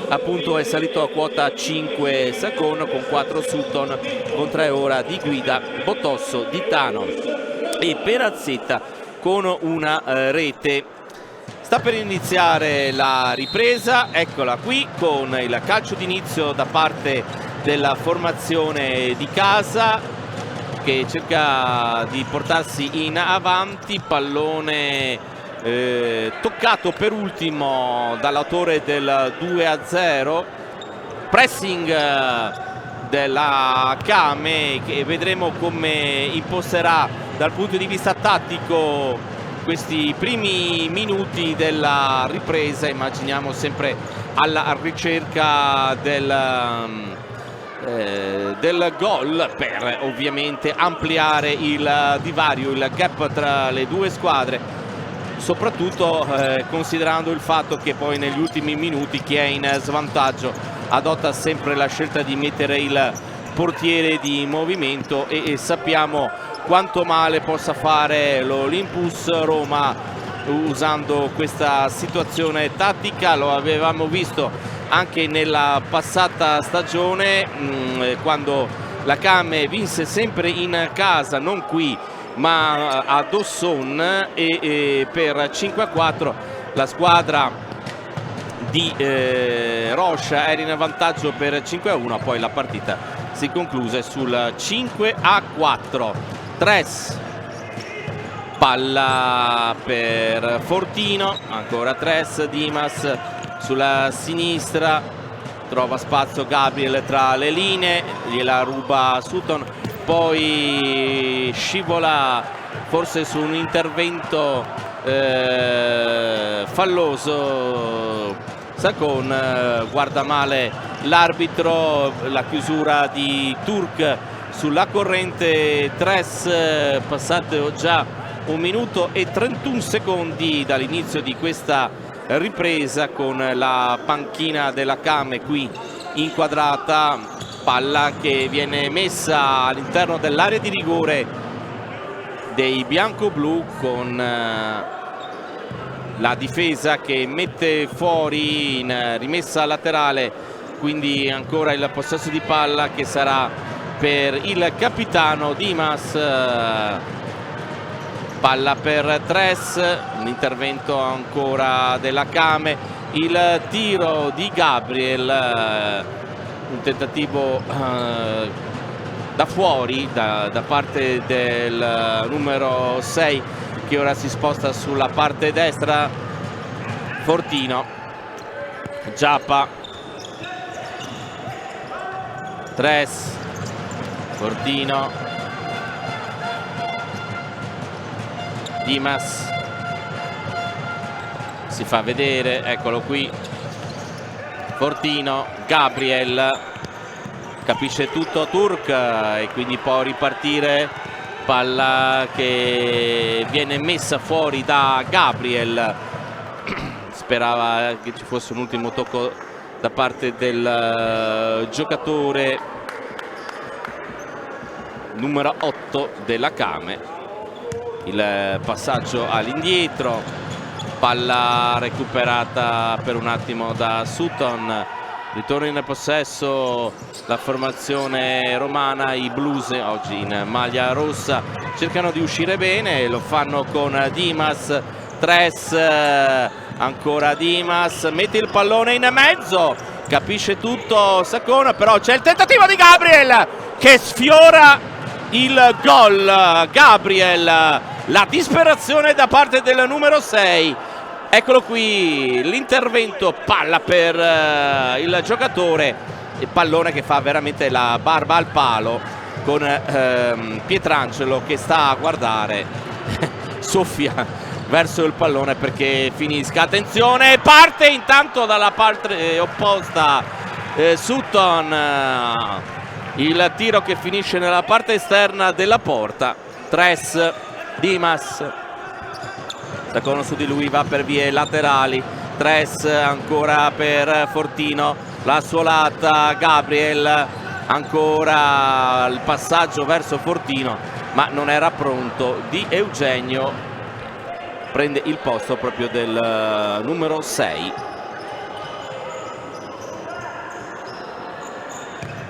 S1: appunto è salito a quota 5 Sagon con 4 Sutton, con 3 ora Di Guida, Botosso, Ditano e Perazzetta con una rete. Sta per iniziare la ripresa, eccola qui, con il calcio d'inizio da parte della formazione di casa che cerca di portarsi in avanti. Pallone toccato per ultimo dall'autore del 2-0, pressing della Kame che vedremo come imposterà dal punto di vista tattico questi primi minuti della ripresa. Immaginiamo sempre alla ricerca del gol per ovviamente ampliare il divario, il gap tra le due squadre, soprattutto considerando il fatto che poi negli ultimi minuti chi è in svantaggio adotta sempre la scelta di mettere il portiere di movimento, e sappiamo quanto male possa fare l'Olympus Roma usando questa situazione tattica. Lo avevamo visto anche nella passata stagione quando la Kame vinse sempre in casa, non qui ma a Dawson, e per 5-4 la squadra di Rocha era in vantaggio per 5-1, poi la partita si concluse sul 5-4. Tres, palla per Fortino, ancora Tres, Dimas sulla sinistra, trova spazio Gabriel tra le linee, gliela ruba Sutton, poi scivola forse su un intervento falloso Sagon, guarda male l'arbitro, la chiusura di Turk sulla corrente. Tres, passato già 1 minuto e 31 secondi dall'inizio di questa ripresa, con la panchina della Kame qui inquadrata, palla che viene messa all'interno dell'area di rigore dei bianco-blu, con la difesa che mette fuori in rimessa laterale, quindi ancora il possesso di palla che sarà per il capitano Dimas. Palla per Tres, l'intervento ancora della Kame, il tiro di Gabriel, un tentativo da fuori da parte del numero 6 che ora si sposta sulla parte destra. Fortino, Giappa, Tres, Fortino, Dimas si fa vedere, eccolo qui, Fortino, Gabriel, capisce tutto Turk e quindi può ripartire. palla che viene messa fuori da Gabriel. Sperava che ci fosse un ultimo tocco da parte del giocatore numero 8 della Kame. Il passaggio all'indietro, palla recuperata per un attimo da Sutton. Ritorno in possesso la formazione romana, i blues oggi in maglia rossa cercano di uscire bene, lo fanno con Dimas. Tres, ancora Dimas, mette il pallone in mezzo, capisce tutto Sacon, però c'è il tentativo di Gabriel che sfiora il gol. Gabriel, la disperazione da parte del numero 6. Eccolo qui l'intervento, palla per il giocatore, il pallone che fa veramente la barba al palo, con Pietrangelo che sta a guardare, soffia verso il pallone perché finisca. Attenzione, parte intanto dalla parte opposta Sutton, il tiro che finisce nella parte esterna della porta. Tres, Dimas, Sacon su di lui, va per vie laterali. Tres ancora per Fortino, la suolata Gabriel, ancora il passaggio verso Fortino ma non era pronto. Di Eugenio prende il posto proprio del numero 6.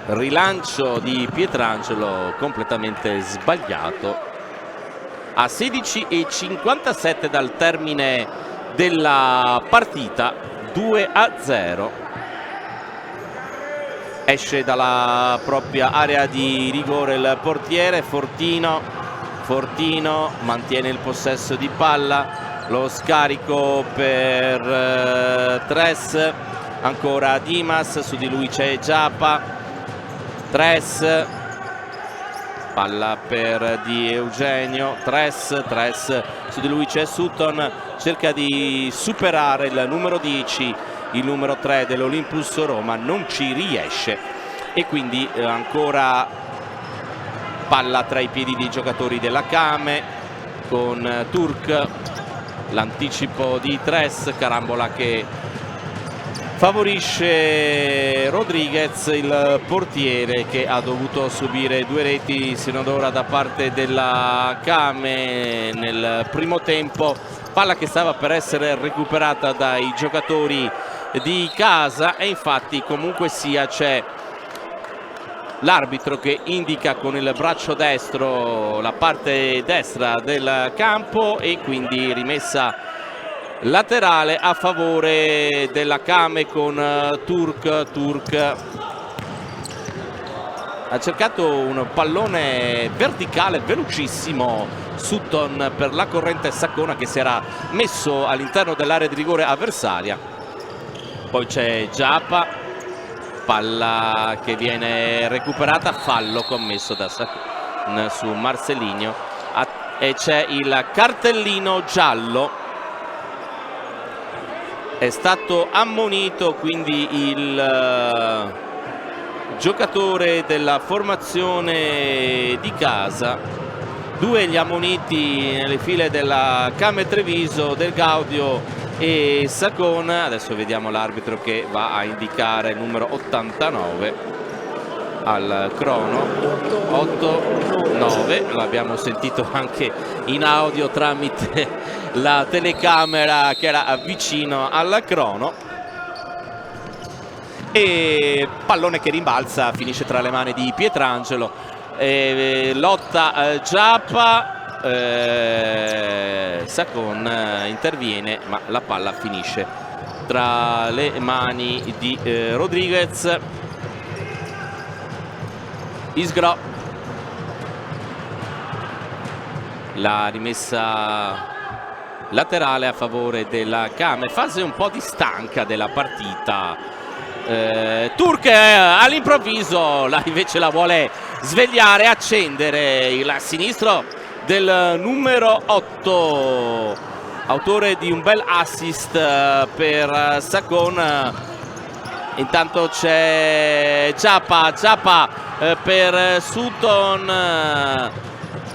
S1: Rilancio di Pietrangelo completamente sbagliato. A 16:57 dal termine della partita, 2-0. Esce dalla propria area di rigore il portiere Fortino. Fortino mantiene il possesso di palla, lo scarico per Tres, ancora Dimas, su di lui c'è Giappa. Tres, palla per Di Eugenio. Tres, su di lui c'è Sutton, cerca di superare il numero 10, il numero 3 dell'Olympus Roma, non ci riesce e quindi ancora palla tra i piedi dei giocatori della Kame con Turk, l'anticipo di Tres, carambola che favorisce Rodriguez, il portiere che ha dovuto subire 2 reti sino ad ora da parte della Kame nel primo tempo. Palla che stava per essere recuperata dai giocatori di casa e infatti comunque sia c'è l'arbitro che indica con il braccio destro la parte destra del campo e quindi rimessa laterale a favore della Kame con Turk. Ha cercato un pallone verticale velocissimo Sutton per la corrente Saccona che si era messo all'interno dell'area di rigore avversaria. Poi c'è Giappa, palla che viene recuperata, fallo commesso da Sacon su Marcelinho e c'è il cartellino giallo. È stato ammonito quindi il giocatore della formazione di casa. 2 gli ammoniti nelle file della Kame Treviso, Del Gaudio e Sacon. Adesso vediamo l'arbitro che va a indicare il numero 89 al crono. 8-9, l'abbiamo sentito anche in audio tramite la telecamera che era vicino al crono. E pallone che rimbalza, finisce tra le mani di Pietrangelo. Lotta Giappa, Sacon interviene ma la palla finisce tra le mani di Rodriguez. Isgro, la rimessa laterale a favore della Kame, fase un po' di stanca della partita. Turk all'improvviso invece la vuole svegliare, accendere il sinistro del numero 8, autore di un bel assist per Sacon. Intanto c'è Giappa per Sutton,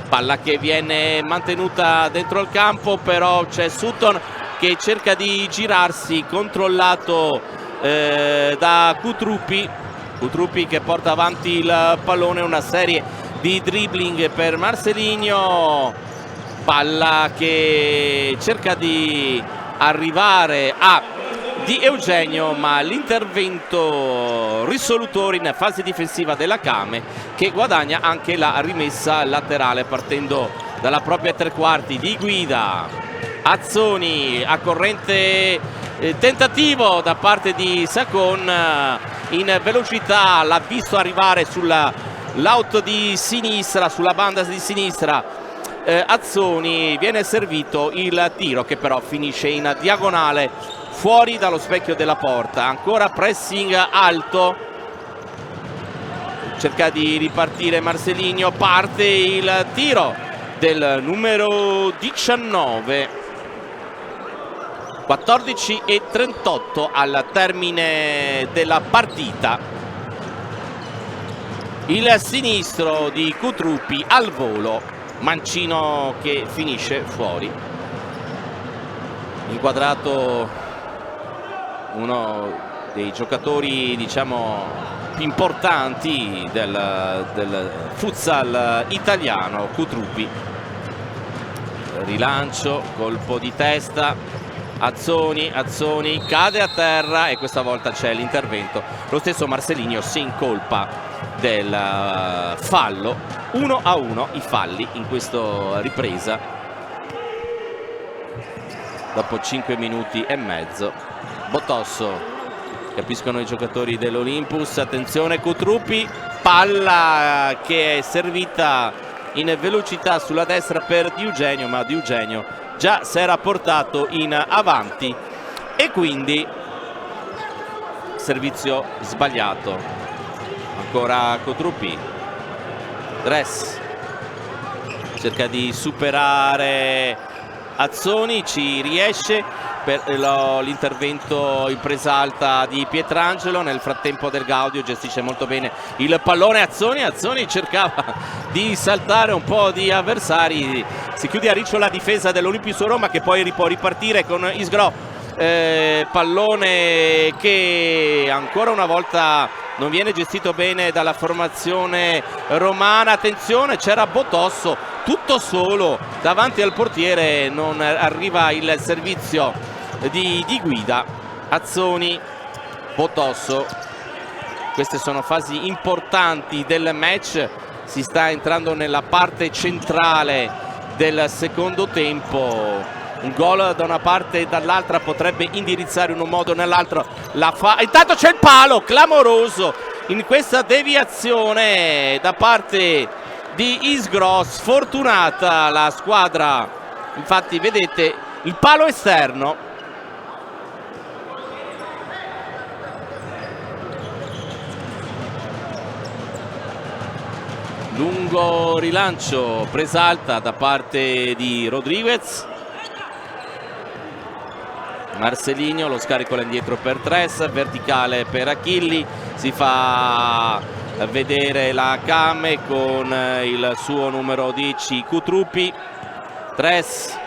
S1: palla che viene mantenuta dentro il campo, però c'è Sutton che cerca di girarsi, controllato da Kutruppi che porta avanti il pallone, una serie di dribbling per Marcelinho, palla che cerca di arrivare a Di Eugenio, ma l'intervento risolutore in fase difensiva della Kame, che guadagna anche la rimessa laterale partendo dalla propria tre quarti di guida. Azzoni a corrente, tentativo da parte di Sacon in velocità, l'ha visto arrivare sull'auto di sinistra, sulla banda di sinistra. Azzoni, viene servito il tiro che però finisce in diagonale fuori dallo specchio della porta. Ancora pressing alto, cerca di ripartire Marcelinho, parte il tiro del numero 19. 14:38 al termine della partita. Il sinistro di Kutruppi al volo, mancino che finisce fuori. Inquadrato uno dei giocatori, diciamo, più importanti del futsal italiano, Kutruppi. Rilancio, colpo di testa, Azzoni cade a terra e questa volta c'è l'intervento. Lo stesso Marcelinho si incolpa del fallo. 1-1 i falli in questa ripresa dopo 5 minuti e mezzo. Botosso, capiscono i giocatori dell'Olympus. Attenzione Kutruppi, palla che è servita in velocità sulla destra per Di Eugenio, ma Di Eugenio già si era portato in avanti e quindi servizio sbagliato. Ancora Kutruppi, Dress cerca di superare Azzoni, ci riesce per l'intervento in presa alta di Pietrangelo. Nel frattempo Del Gaudio gestisce molto bene il pallone. Azzoni cercava di saltare un po' di avversari, si chiude a riccio la difesa dell'Olympus Roma che poi può ripartire con Isgro. Pallone che ancora una volta non viene gestito bene dalla formazione romana. Attenzione, c'era Botosso tutto solo davanti al portiere, non arriva il servizio di guida. Azzoni, Botosso, queste sono fasi importanti del match, si sta entrando nella parte centrale del secondo tempo. Un gol da una parte e dall'altra potrebbe indirizzare in un modo o nell'altro la fa. Intanto c'è il palo clamoroso in questa deviazione da parte di Isgro, sfortunata la squadra, infatti vedete il palo esterno. Lungo rilancio, presa alta da parte di Rodriguez. Marcelinho, lo scarico là indietro per Tres, verticale per Achilli, si fa vedere la Kame con il suo numero 10 Kutruppi. Tres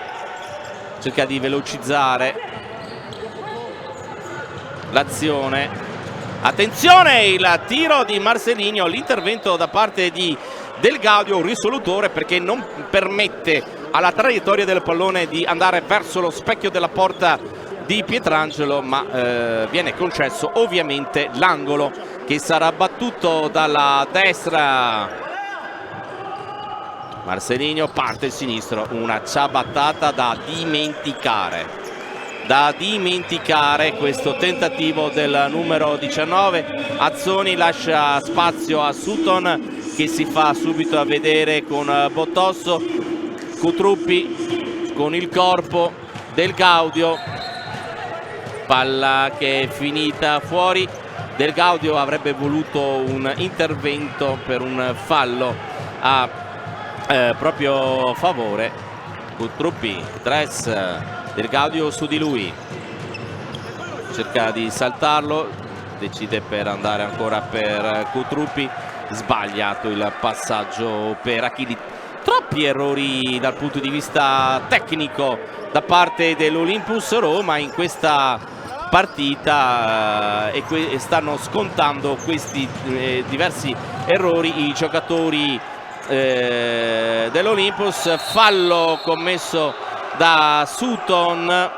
S1: cerca di velocizzare l'azione. Attenzione, il tiro di Marcelinho, l'intervento da parte di Del Gaudio, un risolutore perché non permette alla traiettoria del pallone di andare verso lo specchio della porta di Pietrangelo, ma viene concesso ovviamente l'angolo che sarà battuto dalla destra. Marcelinho parte il sinistro, una ciabattata da dimenticare questo tentativo del numero 19. Azzoni lascia spazio a Sutton che si fa subito a vedere con Botosso. Kutruppi con il corpo, Del Gaudio, palla che è finita fuori. Del Gaudio avrebbe voluto un intervento per un fallo a proprio favore. Kutruppi, Dress, Del Gaudio su di lui, cerca di saltarlo, decide per andare ancora per Kutruppi, sbagliato il passaggio per Achilli. troppi errori dal punto di vista tecnico da parte dell'Olympus Roma in questa partita, e stanno scontando questi diversi errori i giocatori dell'Olympus. Fallo commesso da Sutton.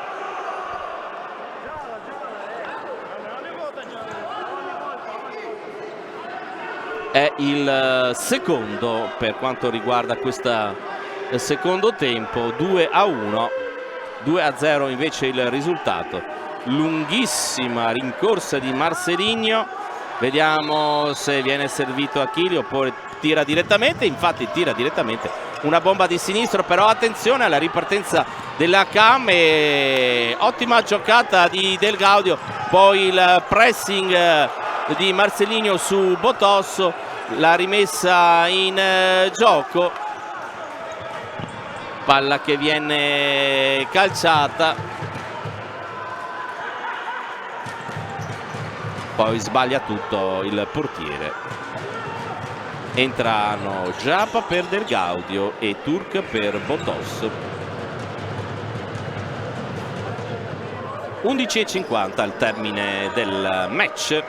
S1: È il secondo per quanto riguarda questo secondo tempo. 2-1, 2-0 invece il risultato. Lunghissima rincorsa di Marcelinho, vediamo se viene servito Achille oppure tira direttamente. Infatti tira direttamente, una bomba di sinistro, però attenzione alla ripartenza della Cam e ottima giocata di Del Gaudio, poi il pressing di Marcelinho su Botosso, la rimessa in gioco, palla che viene calciata, poi sbaglia tutto il portiere. Entrano Giappa per Del Gaudio e Turk per Botosso. 11:50 al termine del match.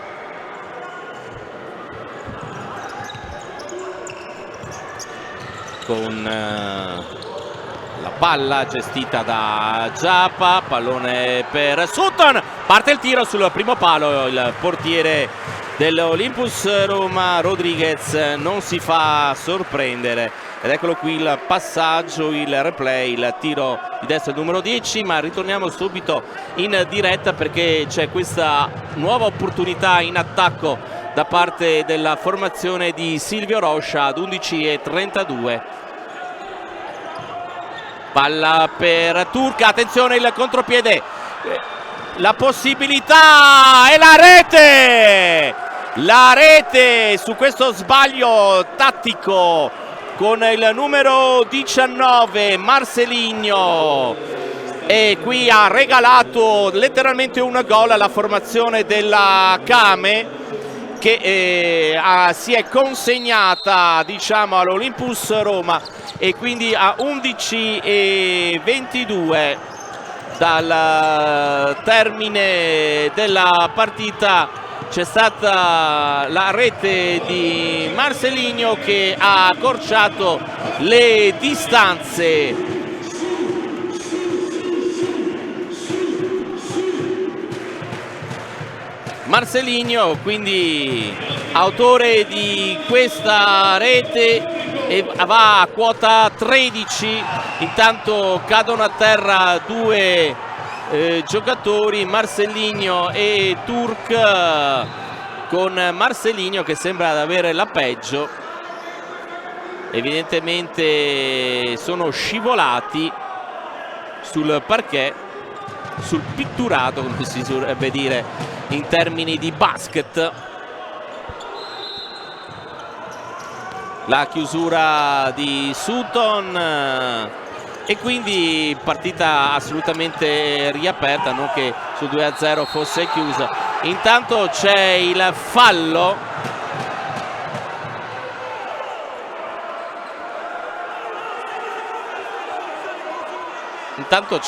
S1: Con la palla gestita da Giappa, pallone per Sutton, parte il tiro sul primo palo, il portiere dell'Olympus Roma Rodriguez non si fa sorprendere ed eccolo qui il passaggio, il replay, il tiro di destra numero 10. Ma ritorniamo subito in diretta perché c'è questa nuova opportunità in attacco da parte della formazione di Silvio Roscia ad 11:32. Palla per Turk, attenzione il contropiede, la possibilità e la rete su questo sbaglio tattico con il numero 19 Marcelinho, e qui ha regalato letteralmente un gol alla formazione della Came che si è consegnata, diciamo, all'Olympus Roma, e quindi a 11:22 dal termine della partita c'è stata la rete di Marcelinho che ha accorciato le distanze. Marcelinho quindi autore di questa rete e va a quota 13. Intanto cadono a terra due giocatori, Marcelinho e Turk, con Marcelinho che sembra avere la peggio. Evidentemente sono scivolati sul parquet, sul pitturato come si dovrebbe dire in termini di basket. La chiusura di Sutton e quindi partita assolutamente riaperta, non che sul 2-0 fosse chiusa. Intanto c'è il fallo c'è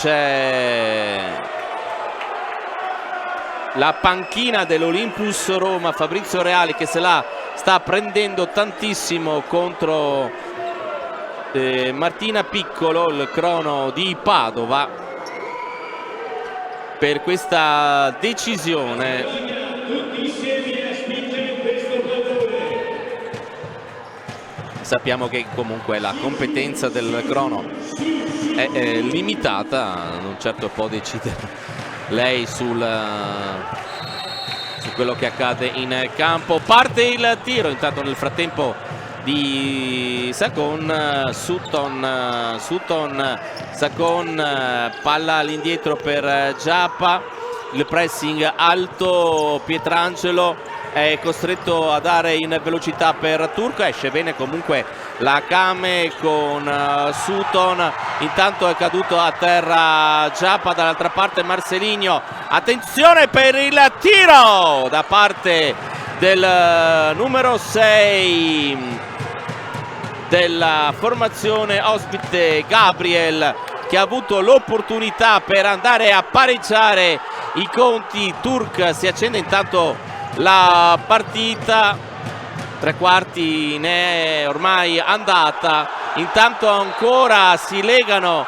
S1: la panchina dell'Olympus Roma, Fabrizio Reali che se la sta prendendo tantissimo contro Martina Piccolo, il crono di Padova, per questa decisione. Sappiamo che comunque la competenza del crono è limitata, non certo può decidere lei su quello che accade in campo. Parte il tiro intanto nel frattempo di Sacon, Sutton, Sacon, palla all'indietro per Giappa, il pressing alto, Pietrangelo è costretto a dare in velocità per Turk, esce bene comunque la Came con Sutton. Intanto è caduto a terra Giappa, dall'altra parte Marcelinho, attenzione per il tiro da parte del numero 6 della formazione ospite, Gabriel, che ha avuto l'opportunità per andare a pareggiare i conti. Turk si accende intanto la partita, tre quarti ne è ormai andata, intanto ancora si legano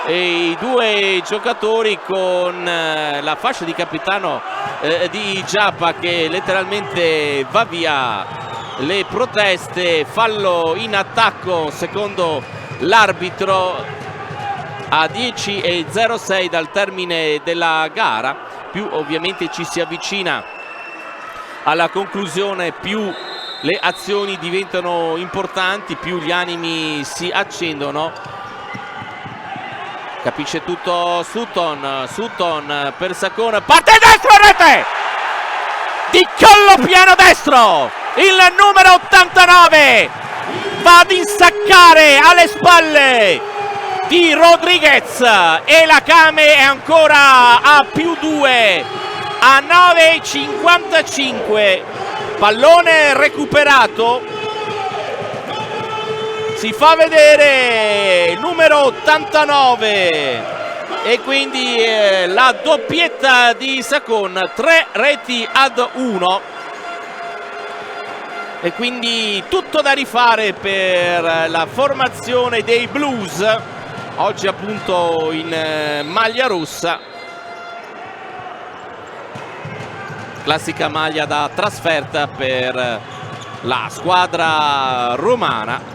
S1: i due giocatori con la fascia di capitano di Giappa che letteralmente va via. Le proteste, fallo in attacco secondo l'arbitro a 10:06 dal termine della gara, più ovviamente ci si avvicina alla conclusione, più le azioni diventano importanti, più gli animi si accendono. Capisce tutto Sutton per Sakon, parte destro, rete di collo piano destro, il numero 89 va ad insaccare alle spalle di Rodriguez e la Kame è ancora a +2 a 9:55. Pallone recuperato, si fa vedere il numero 89 e quindi la doppietta di Sakon, 3 reti ad 1 e quindi tutto da rifare per la formazione dei Blues, oggi appunto in maglia rossa, classica maglia da trasferta per la squadra romana.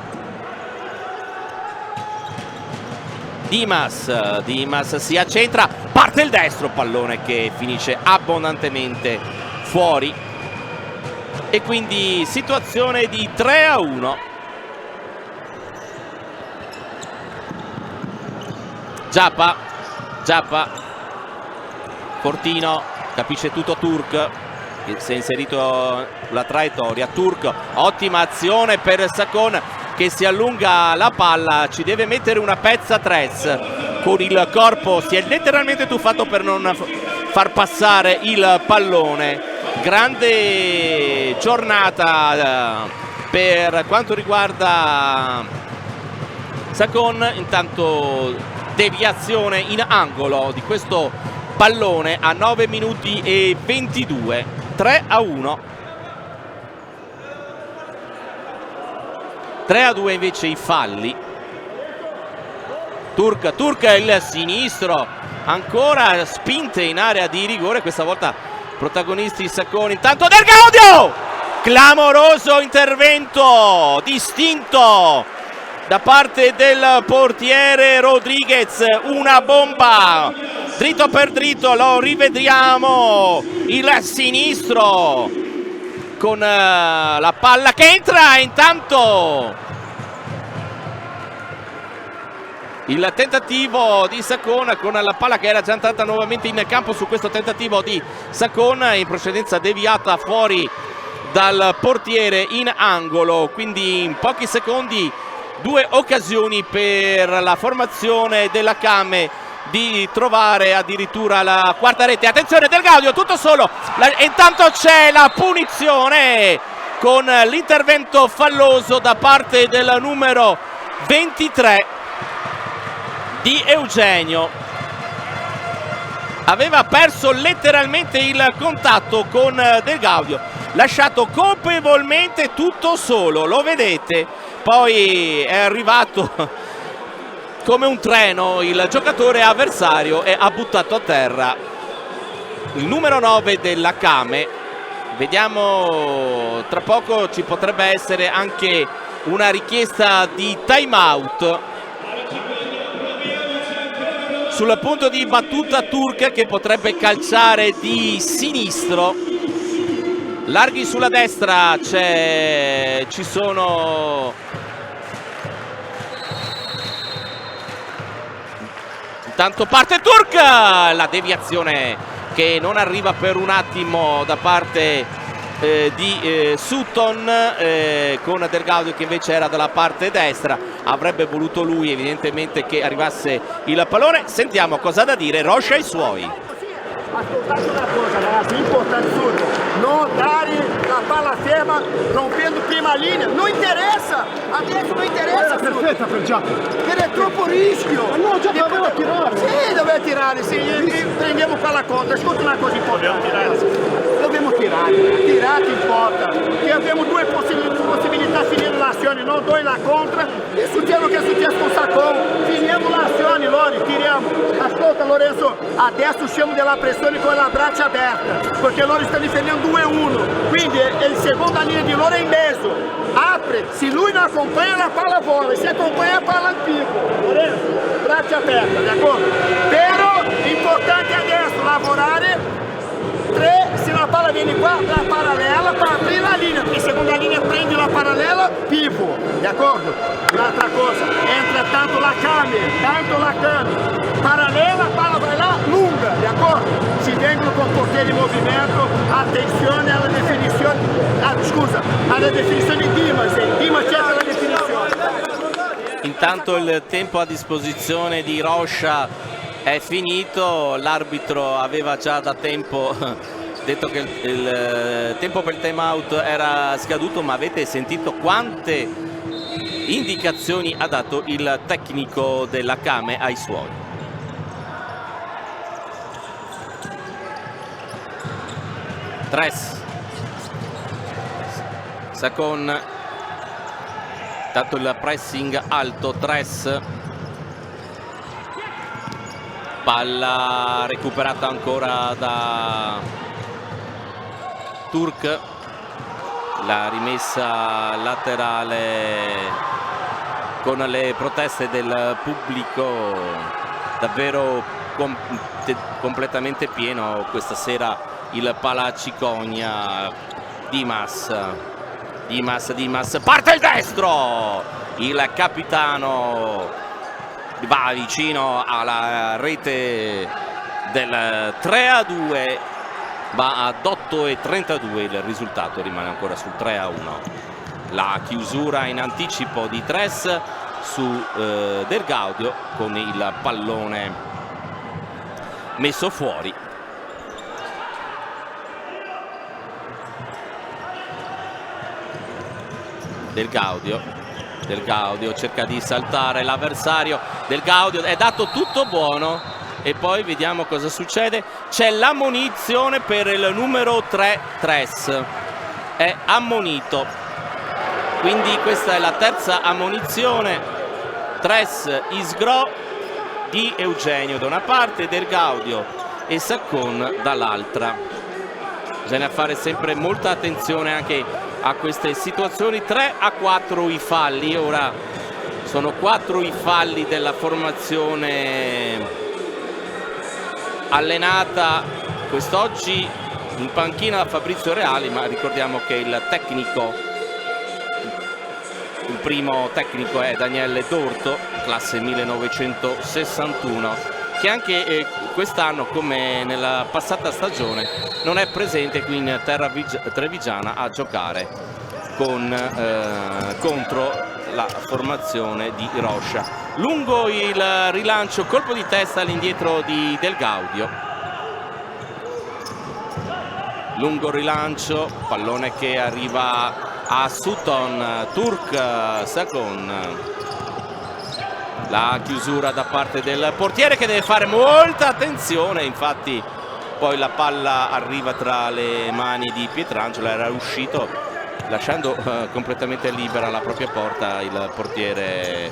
S1: Dimas si accentra, parte il destro, pallone che finisce abbondantemente fuori e quindi situazione di 3-1. Giappa, Fortino, capisce tutto Turk, si è inserito la traiettoria. Turk, ottima azione per Sakon che si allunga la palla, ci deve mettere una pezza Tres con il corpo, si è letteralmente tuffato per non far passare il pallone. Grande giornata per quanto riguarda Sakon, intanto deviazione in angolo di questo pallone a 9:22, 3-1. 3-2 invece i falli. Turk il sinistro, ancora spinte in area di rigore, questa volta protagonisti Sakon. Intanto Del Gaudio, clamoroso intervento distinto da parte del portiere Rodriguez, una bomba dritto per dritto, lo rivediamo, il sinistro con la palla che entra. Intanto il tentativo di Sakon con la palla che era già entrata nuovamente in campo. Su questo tentativo di Sakon, in precedenza deviata fuori dal portiere in angolo, quindi in pochi secondi due occasioni per la formazione della Kame di trovare addirittura la quarta rete. Attenzione Del Gaudio, tutto solo, intanto c'è la punizione con l'intervento falloso da parte del numero 23 di Eugenio. Aveva perso letteralmente il contatto con Del Gaudio, lasciato colpevolmente tutto solo, lo vedete, poi è arrivato come un treno il giocatore avversario e ha buttato a terra il numero 9 della Kame. Vediamo, tra poco ci potrebbe essere anche una richiesta di time out. Sul punto di battuta Turk che potrebbe calciare di sinistro. Larghi sulla destra, ci sono intanto parte Turk, la deviazione che non arriva per un attimo da parte di Sutton, con Del Gaudio che invece era dalla parte destra. Avrebbe voluto lui evidentemente che arrivasse il pallone. Sentiamo cosa ha da dire Rocha ai suoi.
S4: Ascoltate una cosa ragazzi, importante tutto, non dare la
S3: palla ferma, rompendo prima linea. Non interessa, adesso non interessa.
S4: È perfetta per Giacomo.
S3: Perché è troppo rischio.
S4: Ma no, Giacomo doveva tirare.
S3: Sì, doveva tirare, sì, prendiamo palla contra. Ascolta una cosa importante. Dobbiamo tirare, tirare importa. Che abbiamo due possibilità di finire l'azione, non due la contra. E succede o che è successo con Sacon. Finiamo l'azione, Lori, tiriamo. Ascolta Lorenzo, adesso usciamo dalla pressione con la braccia aperta, perché loro stanno difendendo 2-1, quindi il seconda linea di loro è in mezzo. Apre, se lui non accompagna la palla vola, se accompagna la palla al picco. Lorenzo, braccia aperte, d'accordo? Però l'importante adesso lavorare. 3, se la palla viene qua, la parallela per aprire la linea, perché seconda linea prende la parallela, pivot, d'accordo? Un'altra cosa, entra tanto la cambia, parallela, palla vai là, lunga, d'accordo? Si vengono con portiere in movimento, attenzione alla definizione, alla definizione di Dimas cerca la definizione.
S1: Intanto il tempo a disposizione di Rocha è finito, l'arbitro aveva già da tempo detto che il tempo per il time out era scaduto, ma avete sentito quante indicazioni ha dato il tecnico della Kame ai suoi. Tres, Sacon, dato il pressing alto, Tres, palla recuperata ancora da Turk, la rimessa laterale con le proteste del pubblico, davvero completamente pieno questa sera il Palacicogna. Dimas, parte il destro, il capitano va vicino alla rete del 3-2, va ad 8,32, il risultato rimane ancora sul 3-1. La chiusura in anticipo di Tres su Del Gaudio con il pallone messo fuori. Del Gaudio cerca di saltare l'avversario, Del Gaudio è dato tutto buono e poi vediamo cosa succede. C'è l'ammonizione per il numero 3, Tres, è ammonito, quindi questa è la terza ammonizione. Tres, Isgro di Eugenio da una parte, Del Gaudio e Sacon dall'altra. Bisogna fare sempre molta attenzione anche a queste situazioni. 3-4 i falli, ora sono 4 i falli della formazione allenata quest'oggi in panchina da Fabrizio Reali, ma ricordiamo che il primo tecnico è Daniele Dorto, classe 1961, che anche quest'anno, come nella passata stagione, non è presente qui in terra trevigiana a giocare contro la formazione di Rocha. Lungo il rilancio, colpo di testa all'indietro di Del Gaudio. Lungo rilancio, pallone che arriva a Sutton, Turk, Sacon. La chiusura da parte del portiere che deve fare molta attenzione, infatti poi la palla arriva tra le mani di Pietrangelo, era uscito lasciando completamente libera la propria porta il portiere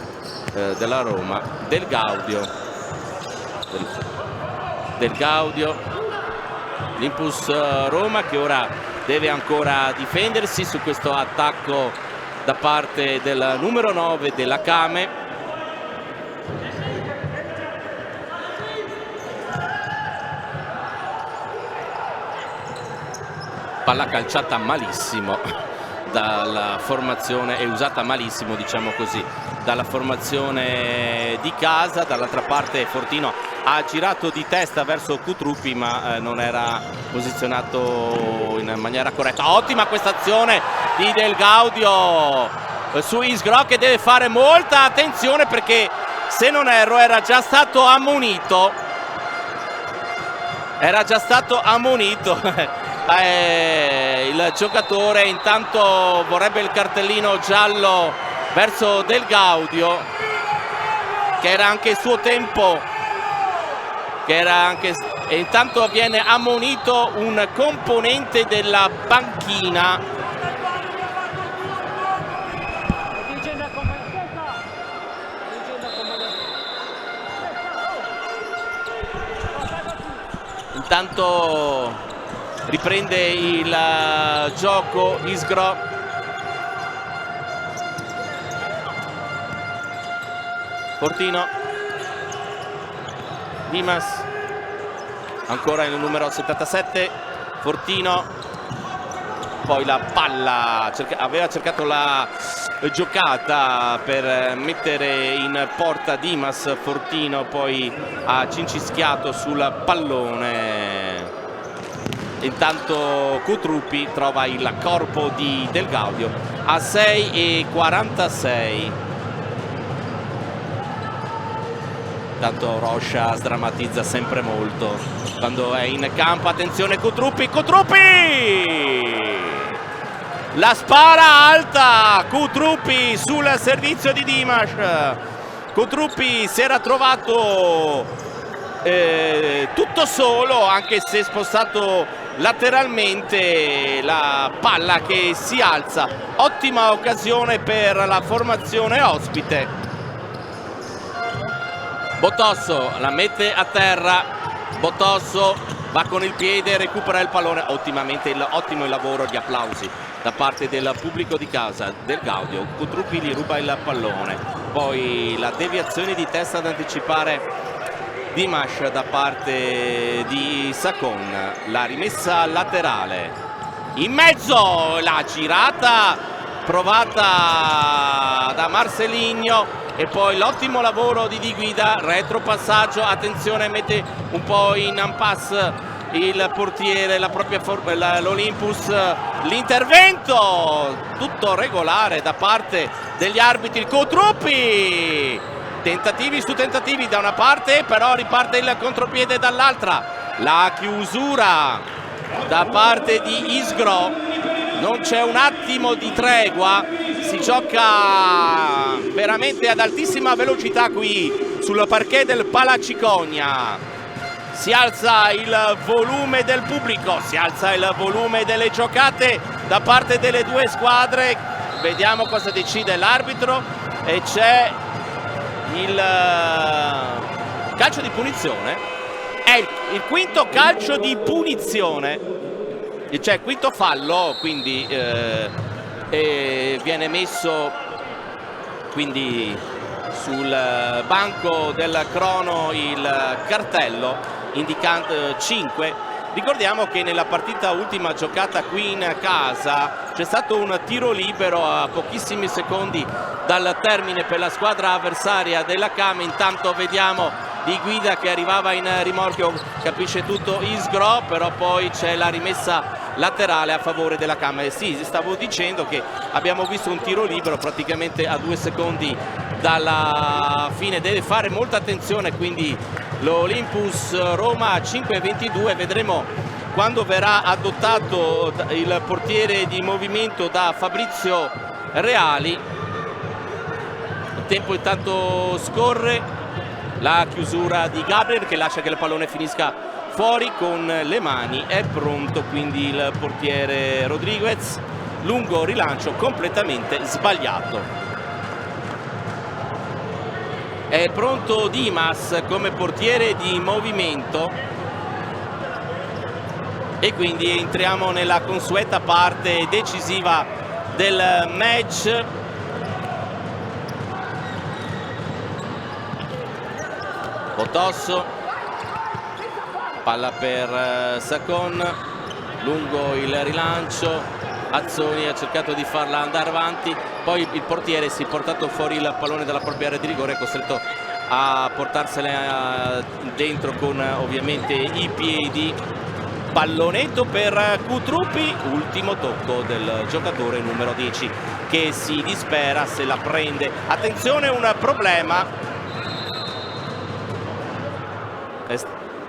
S1: della Roma. Del Gaudio, l'Impus Roma che ora deve ancora difendersi su questo attacco da parte del numero 9 della Kame. Palla calciata malissimo dalla formazione e usata malissimo, diciamo così, dalla formazione di casa. Dall'altra parte Fortino ha girato di testa verso Cutruppi, ma non era posizionato in maniera corretta. Ottima questa azione di Del Gaudio su Isgro, che deve fare molta attenzione perché, se non erro, era già stato ammonito il giocatore intanto vorrebbe il cartellino giallo verso Del Gaudio, che era anche il suo tempo, e intanto viene ammonito un componente della panchina. Intanto riprende il gioco Isgro. Fortino, Dimas, ancora il numero 77, Fortino, poi la palla, aveva cercato la giocata per mettere in porta Dimas, Fortino poi ha cincischiato sul pallone. Intanto Cutruppi trova il corpo di Del Gaudio a 6,46. Intanto Roscia sdrammatizza sempre molto quando è in campo. Attenzione Cutruppi, la spara alta Cutruppi sul servizio di Dimas. Cutruppi si era trovato tutto solo, anche se spostato lateralmente, la palla che si alza. Ottima occasione per la formazione ospite. Botosso la mette a terra, Botosso va con il piede, recupera il pallone. Ottimo il lavoro, di applausi da parte del pubblico di casa. Del Gaudio, Cutruppi gli ruba il pallone, poi la deviazione di testa ad anticipare Dimas da parte di Sacon, la rimessa laterale, in mezzo la girata provata da Marcelinho e poi l'ottimo lavoro di Di Guida, retropassaggio, attenzione, mette un po' in impasse il portiere, l'Olympus, l'intervento tutto regolare da parte degli arbitri. Cutruppi, tentativi su tentativi da una parte, però riparte il contropiede dall'altra. La chiusura da parte di Isgro, non c'è un attimo di tregua, si gioca veramente ad altissima velocità qui sul parquet del Palacicogna. Si alza il volume del pubblico, si alza il volume delle giocate da parte delle due squadre. Vediamo cosa decide l'arbitro e c'è il calcio di punizione. È il quinto calcio di punizione, cioè quinto fallo, quindi viene messo quindi sul banco del crono il cartello indicando 5. Ricordiamo che nella partita ultima giocata qui in casa c'è stato un tiro libero a pochissimi secondi dal termine per la squadra avversaria della Came. Intanto vediamo Di Guida che arrivava in rimorchio, capisce tutto Isgro, però poi c'è la rimessa laterale a favore della Came. Sì, stavo dicendo che abbiamo visto un tiro libero praticamente a 2 secondi dalla fine. Deve fare molta attenzione quindi l'Olympus Roma a 5,22. Vedremo quando verrà adottato il portiere di movimento da Fabrizio Reali. Il tempo intanto scorre, la chiusura di Gabriel che lascia che il pallone finisca fuori con le mani. È pronto quindi il portiere Rodriguez, lungo rilancio completamente sbagliato. È pronto Dimas come portiere di movimento e quindi entriamo nella consueta parte decisiva del match. Botosso, palla per Sacon, lungo il rilancio, Azzoni ha cercato di farla andare avanti, poi il portiere si è portato fuori il pallone dalla propria area di rigore, è costretto a portarsela dentro con ovviamente i piedi. Pallonetto per Cutruppi, ultimo tocco del giocatore numero 10 che si dispera se la prende. Attenzione, un problema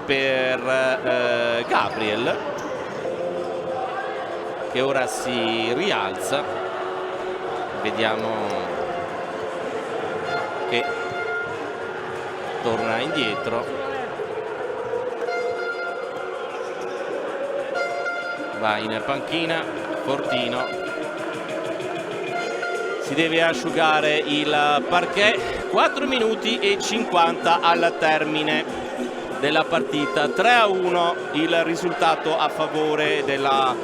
S1: per Gabriel. che ora si rialza, vediamo che torna indietro, va in panchina Fortino, si deve asciugare il parquet. 4 minuti e 50 al termine della partita, 3-1 il risultato a favore della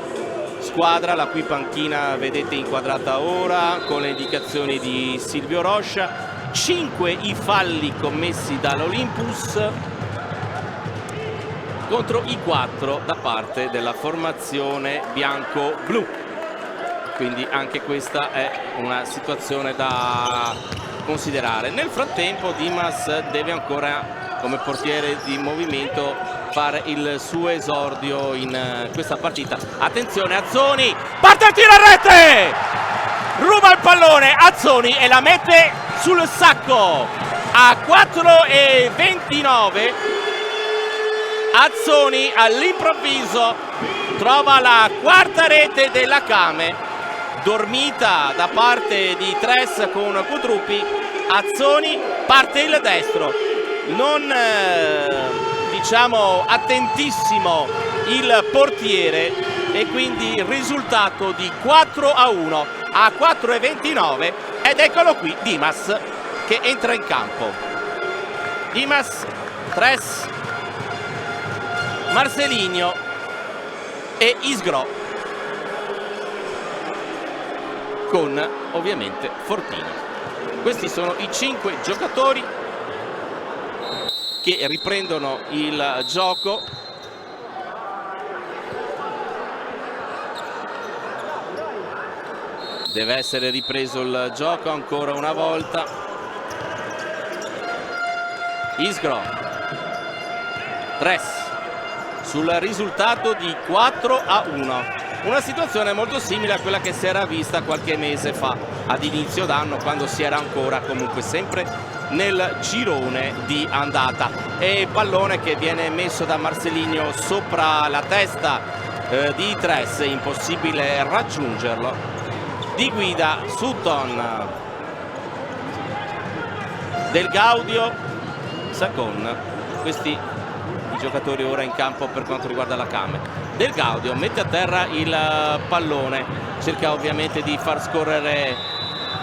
S1: squadra, la cui panchina vedete inquadrata ora con le indicazioni di Silvio Roscia. 5 i falli commessi dall'Olympus contro i 4 da parte della formazione bianco-blu, quindi anche questa è una situazione da considerare. Nel frattempo Dimas deve ancora, come portiere di movimento, fare il suo esordio in questa partita. Attenzione, Azzoni, parte il tiro a rete, ruba il pallone Azzoni e la mette sul sacco. A 4:29 Azzoni all'improvviso trova la quarta rete della Kame, dormita da parte di Tres con Kutruppi. Azzoni, parte il destro, non diciamo attentissimo il portiere, e quindi il risultato di 4-1 a 4:29. ed eccolo qui Dimas che entra in campo. Dimas, Tres, Marcelinho e Isgro, con ovviamente Fortino. Questi sono i 5 giocatori che riprendono il gioco. Deve essere ripreso il gioco ancora una volta. Isgro, Tres, sul risultato di 4-1. Una situazione molto simile a quella che si era vista qualche mese fa, ad inizio d'anno, quando si era ancora comunque sempre nel girone di andata. E il pallone che viene messo da Marcelinho sopra la testa di Tres, impossibile raggiungerlo. Di guida Sutton, Del Gaudio, Sacon. Questi i giocatori ora in campo per quanto riguarda la Kame. Del Gaudio mette a terra il pallone, cerca ovviamente di far scorrere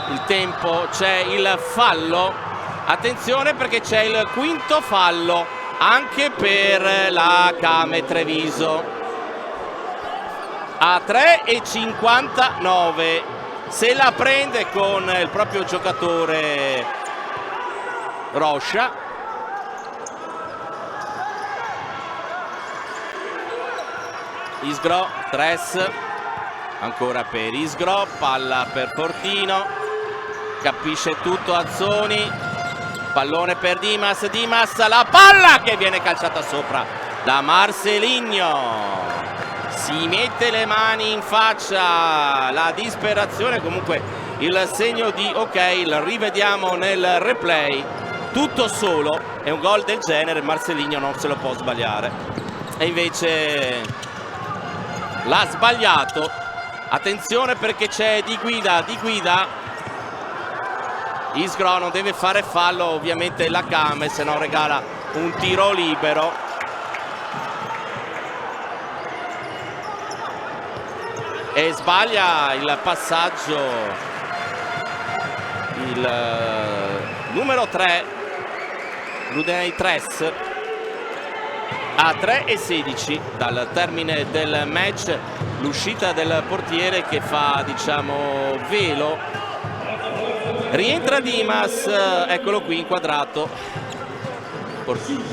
S1: il tempo. C'è il fallo, attenzione perché c'è il quinto fallo anche per la Kame Treviso. A 3:59 se la prende con il proprio giocatore Roscia. Isgro, Tres, ancora per Isgro, palla per Fortino, capisce tutto Azzoni, pallone per Dimas, Dimas, la palla che viene calciata sopra da Marcelinho. Si mette le mani in faccia, la disperazione, comunque il segno di ok. Il rivediamo nel replay, tutto solo, e un gol del genere Marcelinho non se lo può sbagliare, e invece l'ha sbagliato. Attenzione perché c'è di guida, Isgro non deve fare fallo ovviamente la Kame, se no regala un tiro libero. E sbaglia il passaggio il numero 3 Rudnei Tres. A 3:16 dal termine del match, l'uscita del portiere che fa diciamo velo. Rientra Dimas, eccolo qui inquadrato.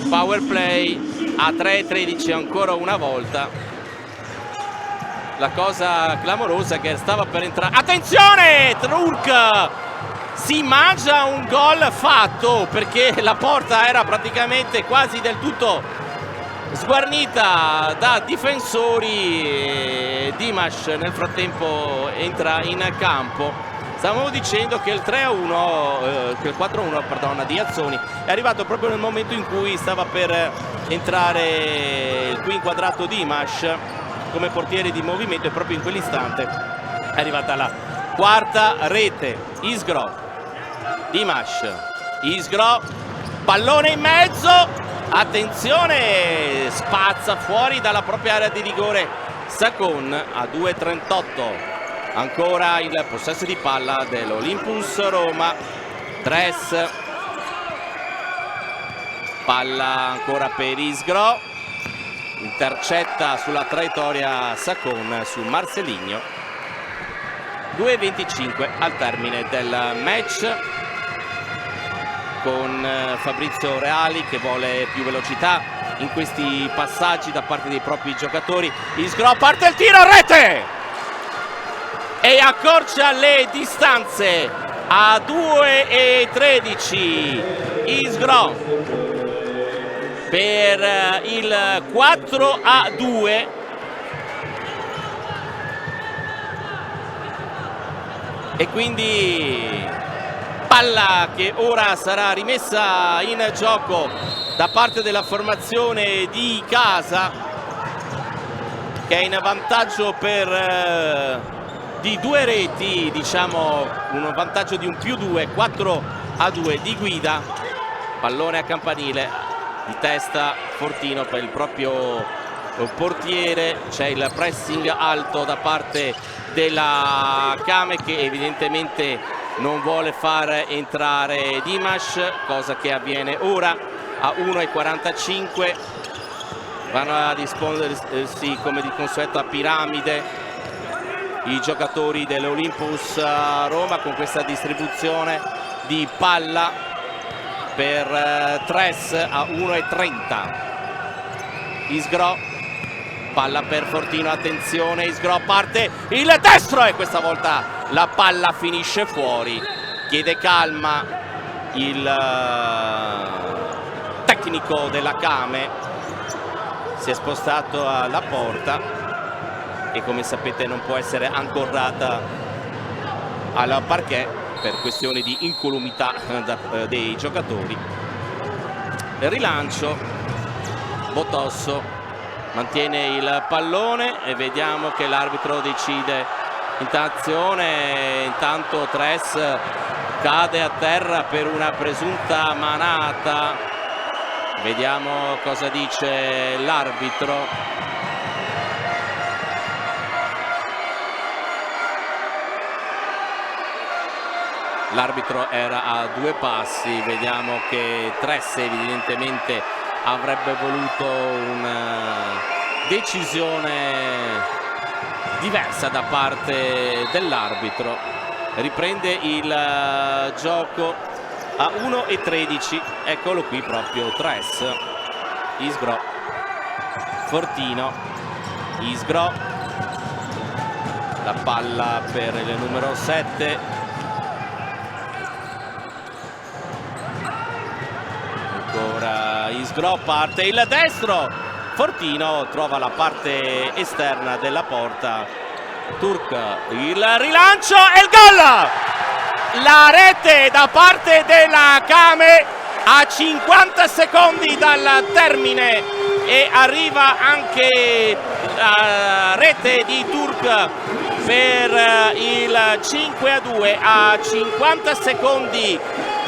S1: Power play a 3:13 ancora una volta. La cosa clamorosa è che stava per entrare. Attenzione! Trurk si mangia un gol fatto, perché la porta era praticamente quasi del tutto sguarnita da difensori. Dimas nel frattempo entra in campo. Stavamo dicendo che il 3-1, che il 4-1 perdona, di Azzoni è arrivato proprio nel momento in cui stava per entrare il qui inquadrato Dimas. come portiere di movimento, e proprio in quell'istante è arrivata la quarta rete. Isgro, Dimash, Isgro, pallone in mezzo, attenzione, spazza fuori dalla propria area di rigore Sacon. A 2:38 ancora il possesso di palla dell'Olympus Roma. Tres, palla ancora per Isgro, intercetta sulla traiettoria Sacon su Marcelinho. 2:25 al termine del match, con Fabrizio Reali che vuole più velocità in questi passaggi da parte dei propri giocatori. Isgro, parte il tiro, rete! E accorcia le distanze a 2:13. Isgro per il 4:2. E quindi palla che ora sarà rimessa in gioco da parte della formazione di casa, che è in vantaggio di 2 reti, diciamo un vantaggio di un +2, 4:2 di guida. Pallone a campanile, di testa Fortino per il proprio portiere. C'è il pressing alto da parte della Kame, che evidentemente non vuole far entrare Dimash, cosa che avviene ora. A 1:45 vanno a disponersi come di consueto a piramide i giocatori dell'Olympus Roma, con questa distribuzione di palla per Tres a 1:30. Isgro, palla per Fortino, attenzione, Isgro, parte il destro e questa volta la palla finisce fuori. Chiede calma il tecnico della Kame, si è spostato alla porta e come sapete non può essere ancorata al parquet per questioni di incolumità dei giocatori. Rilancio, Botosso mantiene il pallone e vediamo che l'arbitro decide intanto Tres cade a terra per una presunta manata. Vediamo cosa dice l'arbitro. L'arbitro era a 2 passi, vediamo che Tres evidentemente avrebbe voluto una decisione diversa da parte dell'arbitro. Riprende il gioco a 1:13, eccolo qui proprio Tres. Isgro, Fortino, Isgro, la palla per il numero 7. Ancora Isgro, parte il destro, Fortino trova la parte esterna della porta. Turk, il rilancio e il gol! La rete da parte della Kame a 50 secondi dal termine, e arriva anche la rete di Turk per il 5:2 a 50 secondi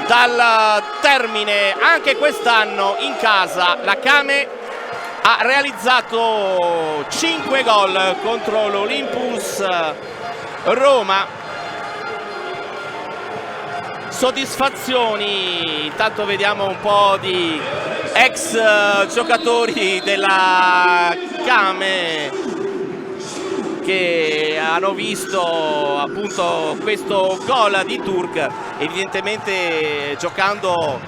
S1: dal termine. Anche quest'anno in casa la Kame ha realizzato 5 gol contro l'Olympus Roma. Soddisfazioni, intanto vediamo un po' di ex giocatori della Kame che hanno visto appunto questo gol di Turk. Evidentemente giocando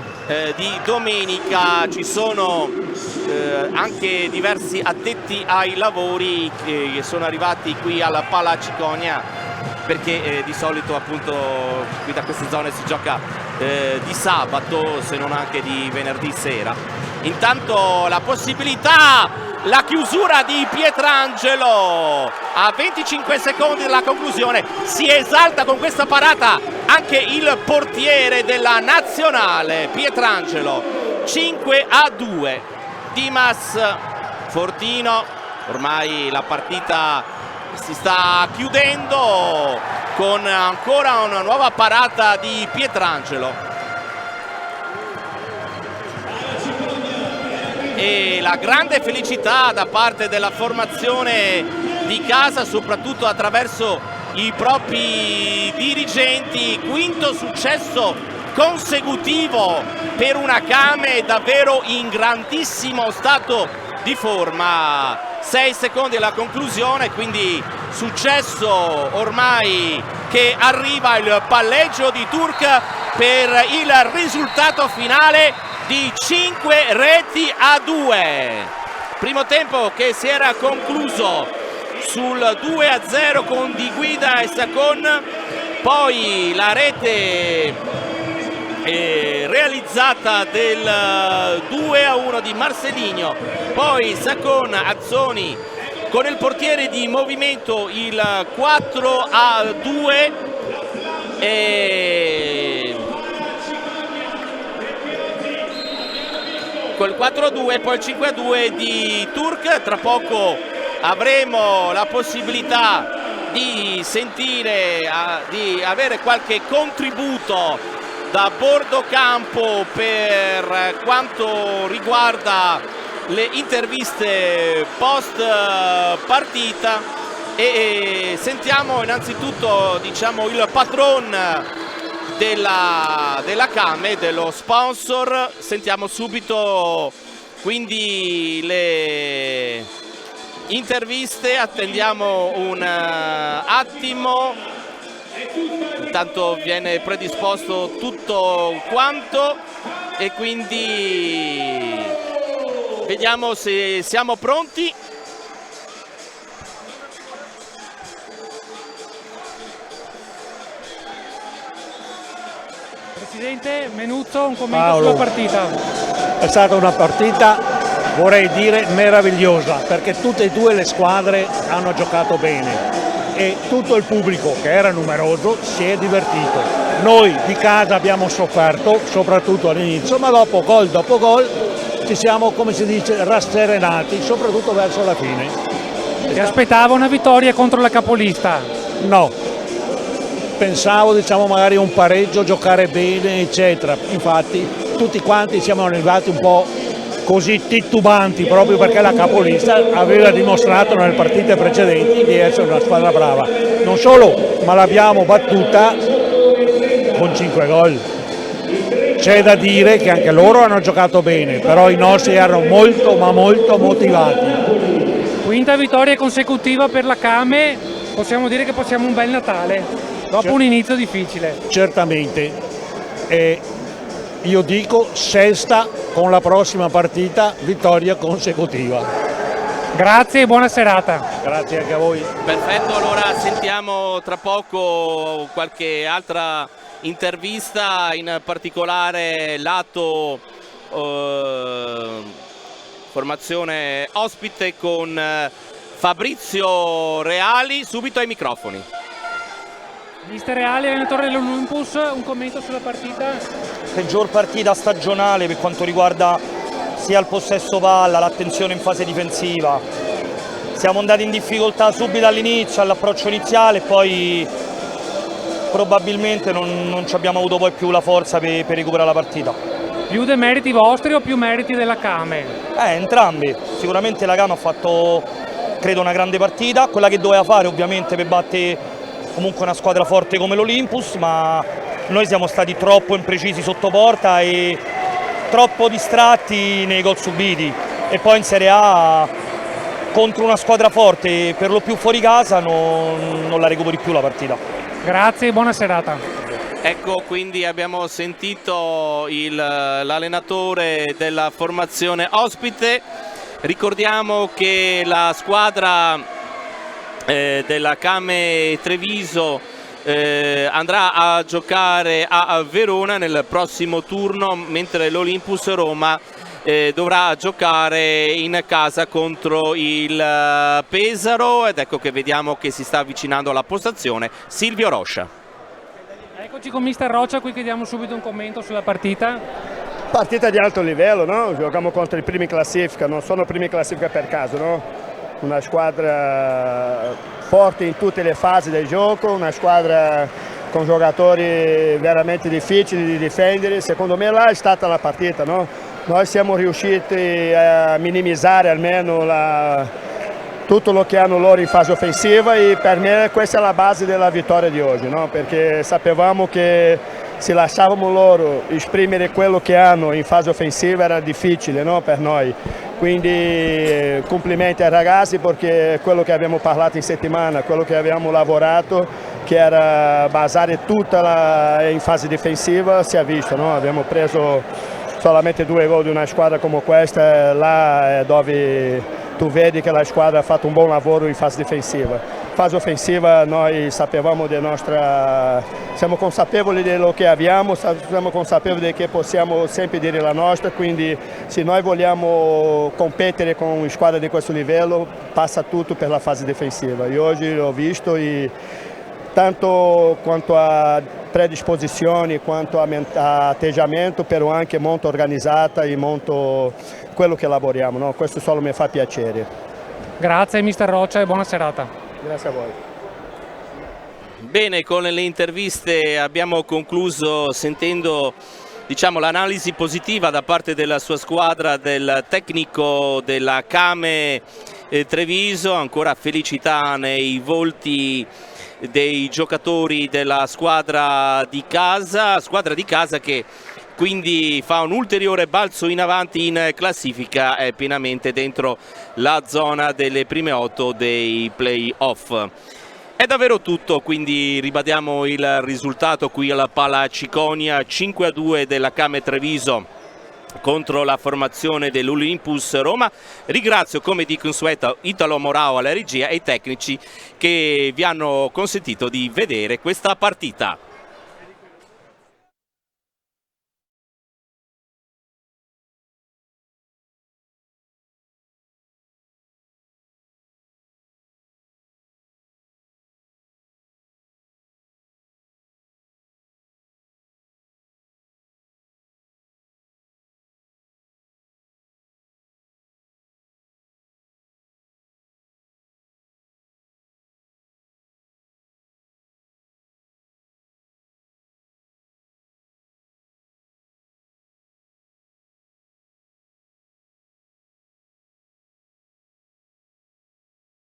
S1: di domenica ci sono anche diversi addetti ai lavori che sono arrivati qui alla Pala Ciconia, perché di solito appunto qui da queste zone si gioca di sabato, se non anche di venerdì sera. Intanto la possibilità, la chiusura di Pietrangelo a 25 secondi dalla conclusione. Si esalta con questa parata anche il portiere della nazionale Pietrangelo. 5:2. Dimas, Fortino, Ormai la partita si sta chiudendo con ancora una nuova parata di Pietrangelo. E la grande felicità da parte della formazione di casa, soprattutto attraverso i propri dirigenti. Quinto successo consecutivo per una Kame davvero in grandissimo stato di forma. 6 secondi alla conclusione, quindi successo ormai che arriva il palleggio di Turk per il risultato finale di 5-2. Primo tempo che si era concluso sul 2-0 con Di Guida e Sacon, poi la rete realizzata del 2-1 di Marcelinho, poi Sacon, Azzoni con il portiere di movimento il 4-2 e col 4-2 poi il 5-2 di Turk. Tra poco avremo la possibilità di sentire, di avere qualche contributo da bordo campo per quanto riguarda le interviste post partita e sentiamo innanzitutto, diciamo, il patron della Kame, dello sponsor. Sentiamo subito quindi le interviste, attendiamo un attimo. Intanto viene predisposto tutto quanto e quindi vediamo se siamo pronti.
S5: Presidente Menuzzo, un commento sulla partita.
S6: È stata una partita, vorrei dire, meravigliosa, perché tutte e due le squadre hanno giocato bene e tutto il pubblico, che era numeroso, si è divertito. Noi di casa abbiamo sofferto, soprattutto all'inizio, ma dopo gol ci siamo, come si dice, rasserenati, soprattutto verso la fine.
S5: Si aspettava una vittoria contro la capolista?
S6: No, pensavo, diciamo, magari un pareggio, giocare bene, eccetera. Infatti tutti quanti siamo arrivati un po' così titubanti, proprio perché la capolista aveva dimostrato nelle partite precedenti di essere una squadra brava. Non solo, ma l'abbiamo battuta con 5 gol. C'è da dire che anche loro hanno giocato bene, però i nostri erano molto ma molto motivati.
S5: Quinta vittoria consecutiva per la Kame, possiamo dire che passiamo un bel Natale, dopo un inizio difficile.
S6: Certamente. Io dico sesta con la prossima partita, vittoria consecutiva.
S5: Grazie e buona serata.
S6: Grazie anche a voi.
S1: Perfetto, allora sentiamo tra poco qualche altra intervista, in particolare lato formazione ospite con Fabrizio Reali, subito ai microfoni.
S5: Mister Reali, allenatore dell'Olympus, un commento sulla partita?
S7: Peggior partita stagionale per quanto riguarda sia il possesso palla, l'attenzione in fase difensiva. Siamo andati in difficoltà subito all'inizio, all'approccio iniziale, e poi probabilmente non ci abbiamo avuto poi più la forza per recuperare la partita.
S5: Più dei meriti vostri o più meriti della Kame?
S7: Entrambi. Sicuramente la Kame ha fatto, credo, una grande partita, quella che doveva fare ovviamente per battere comunque una squadra forte come l'Olympus, ma noi siamo stati troppo imprecisi sotto porta e troppo distratti nei gol subiti, e poi in Serie A contro una squadra forte per lo più fuori casa non la recuperi più la partita.
S5: Grazie e buona serata.
S1: Ecco, quindi abbiamo sentito l'allenatore della formazione ospite. Ricordiamo che la squadra della Kame Treviso andrà a giocare a Verona nel prossimo turno, mentre l'Olympus Roma dovrà giocare in casa contro il Pesaro, ed ecco che vediamo che si sta avvicinando alla postazione Silvio Roscia.
S5: Eccoci con mister Roccia, qui chiediamo subito un commento sulla partita.
S3: Partita di alto livello, no? Giochiamo contro i primi in classifica, non sono primi in classifica per caso, no? una squadra forte in tutte le fasi del gioco, una squadra con giocatori veramente difficili di difendere. Secondo me là è stata la partita, no? Noi siamo riusciti a minimizzare almeno tutto lo che hanno loro in fase offensiva e per me questa è la base della vittoria di oggi, no? Perché sapevamo che se lasciavamo loro esprimere quello che hanno in fase offensiva era difficile, no? Per noi. Quindi complimenti ai ragazzi perché è quello che abbiamo parlato in settimana, quello che abbiamo lavorato, che era basare tutta in fase difensiva, si è visto, no? Abbiamo preso solamente 2 gol di una squadra come questa, là è dove tu vedi che la squadra ha fatto un buon lavoro in fase difensiva. In fase offensiva noi sapevamo siamo consapevoli di quello che abbiamo, siamo consapevoli che possiamo sempre dire la nostra, quindi se noi vogliamo competere con una squadra di questo livello passa tutto per la fase difensiva. E oggi l'ho visto e tanto quanto a predisposizioni, quanto a atteggiamento, però anche molto organizzata e molto quello che lavoriamo, no? Questo solo mi fa piacere.
S5: Grazie mister Roccia e buona serata.
S3: Grazie a voi.
S1: Bene, con le interviste abbiamo concluso sentendo, diciamo, l'analisi positiva da parte della sua squadra, del tecnico della Kame Treviso, ancora felicità nei volti dei giocatori della squadra di casa che quindi fa un ulteriore balzo in avanti in classifica, è pienamente dentro la zona delle prime 8 dei play-off. È davvero tutto, quindi ribadiamo il risultato qui alla Pala Ciconia, 5-2 della Kame Treviso contro la formazione dell'Olympus Roma. Ringrazio come di consueto Italo Morao alla regia e i tecnici che vi hanno consentito di vedere questa partita.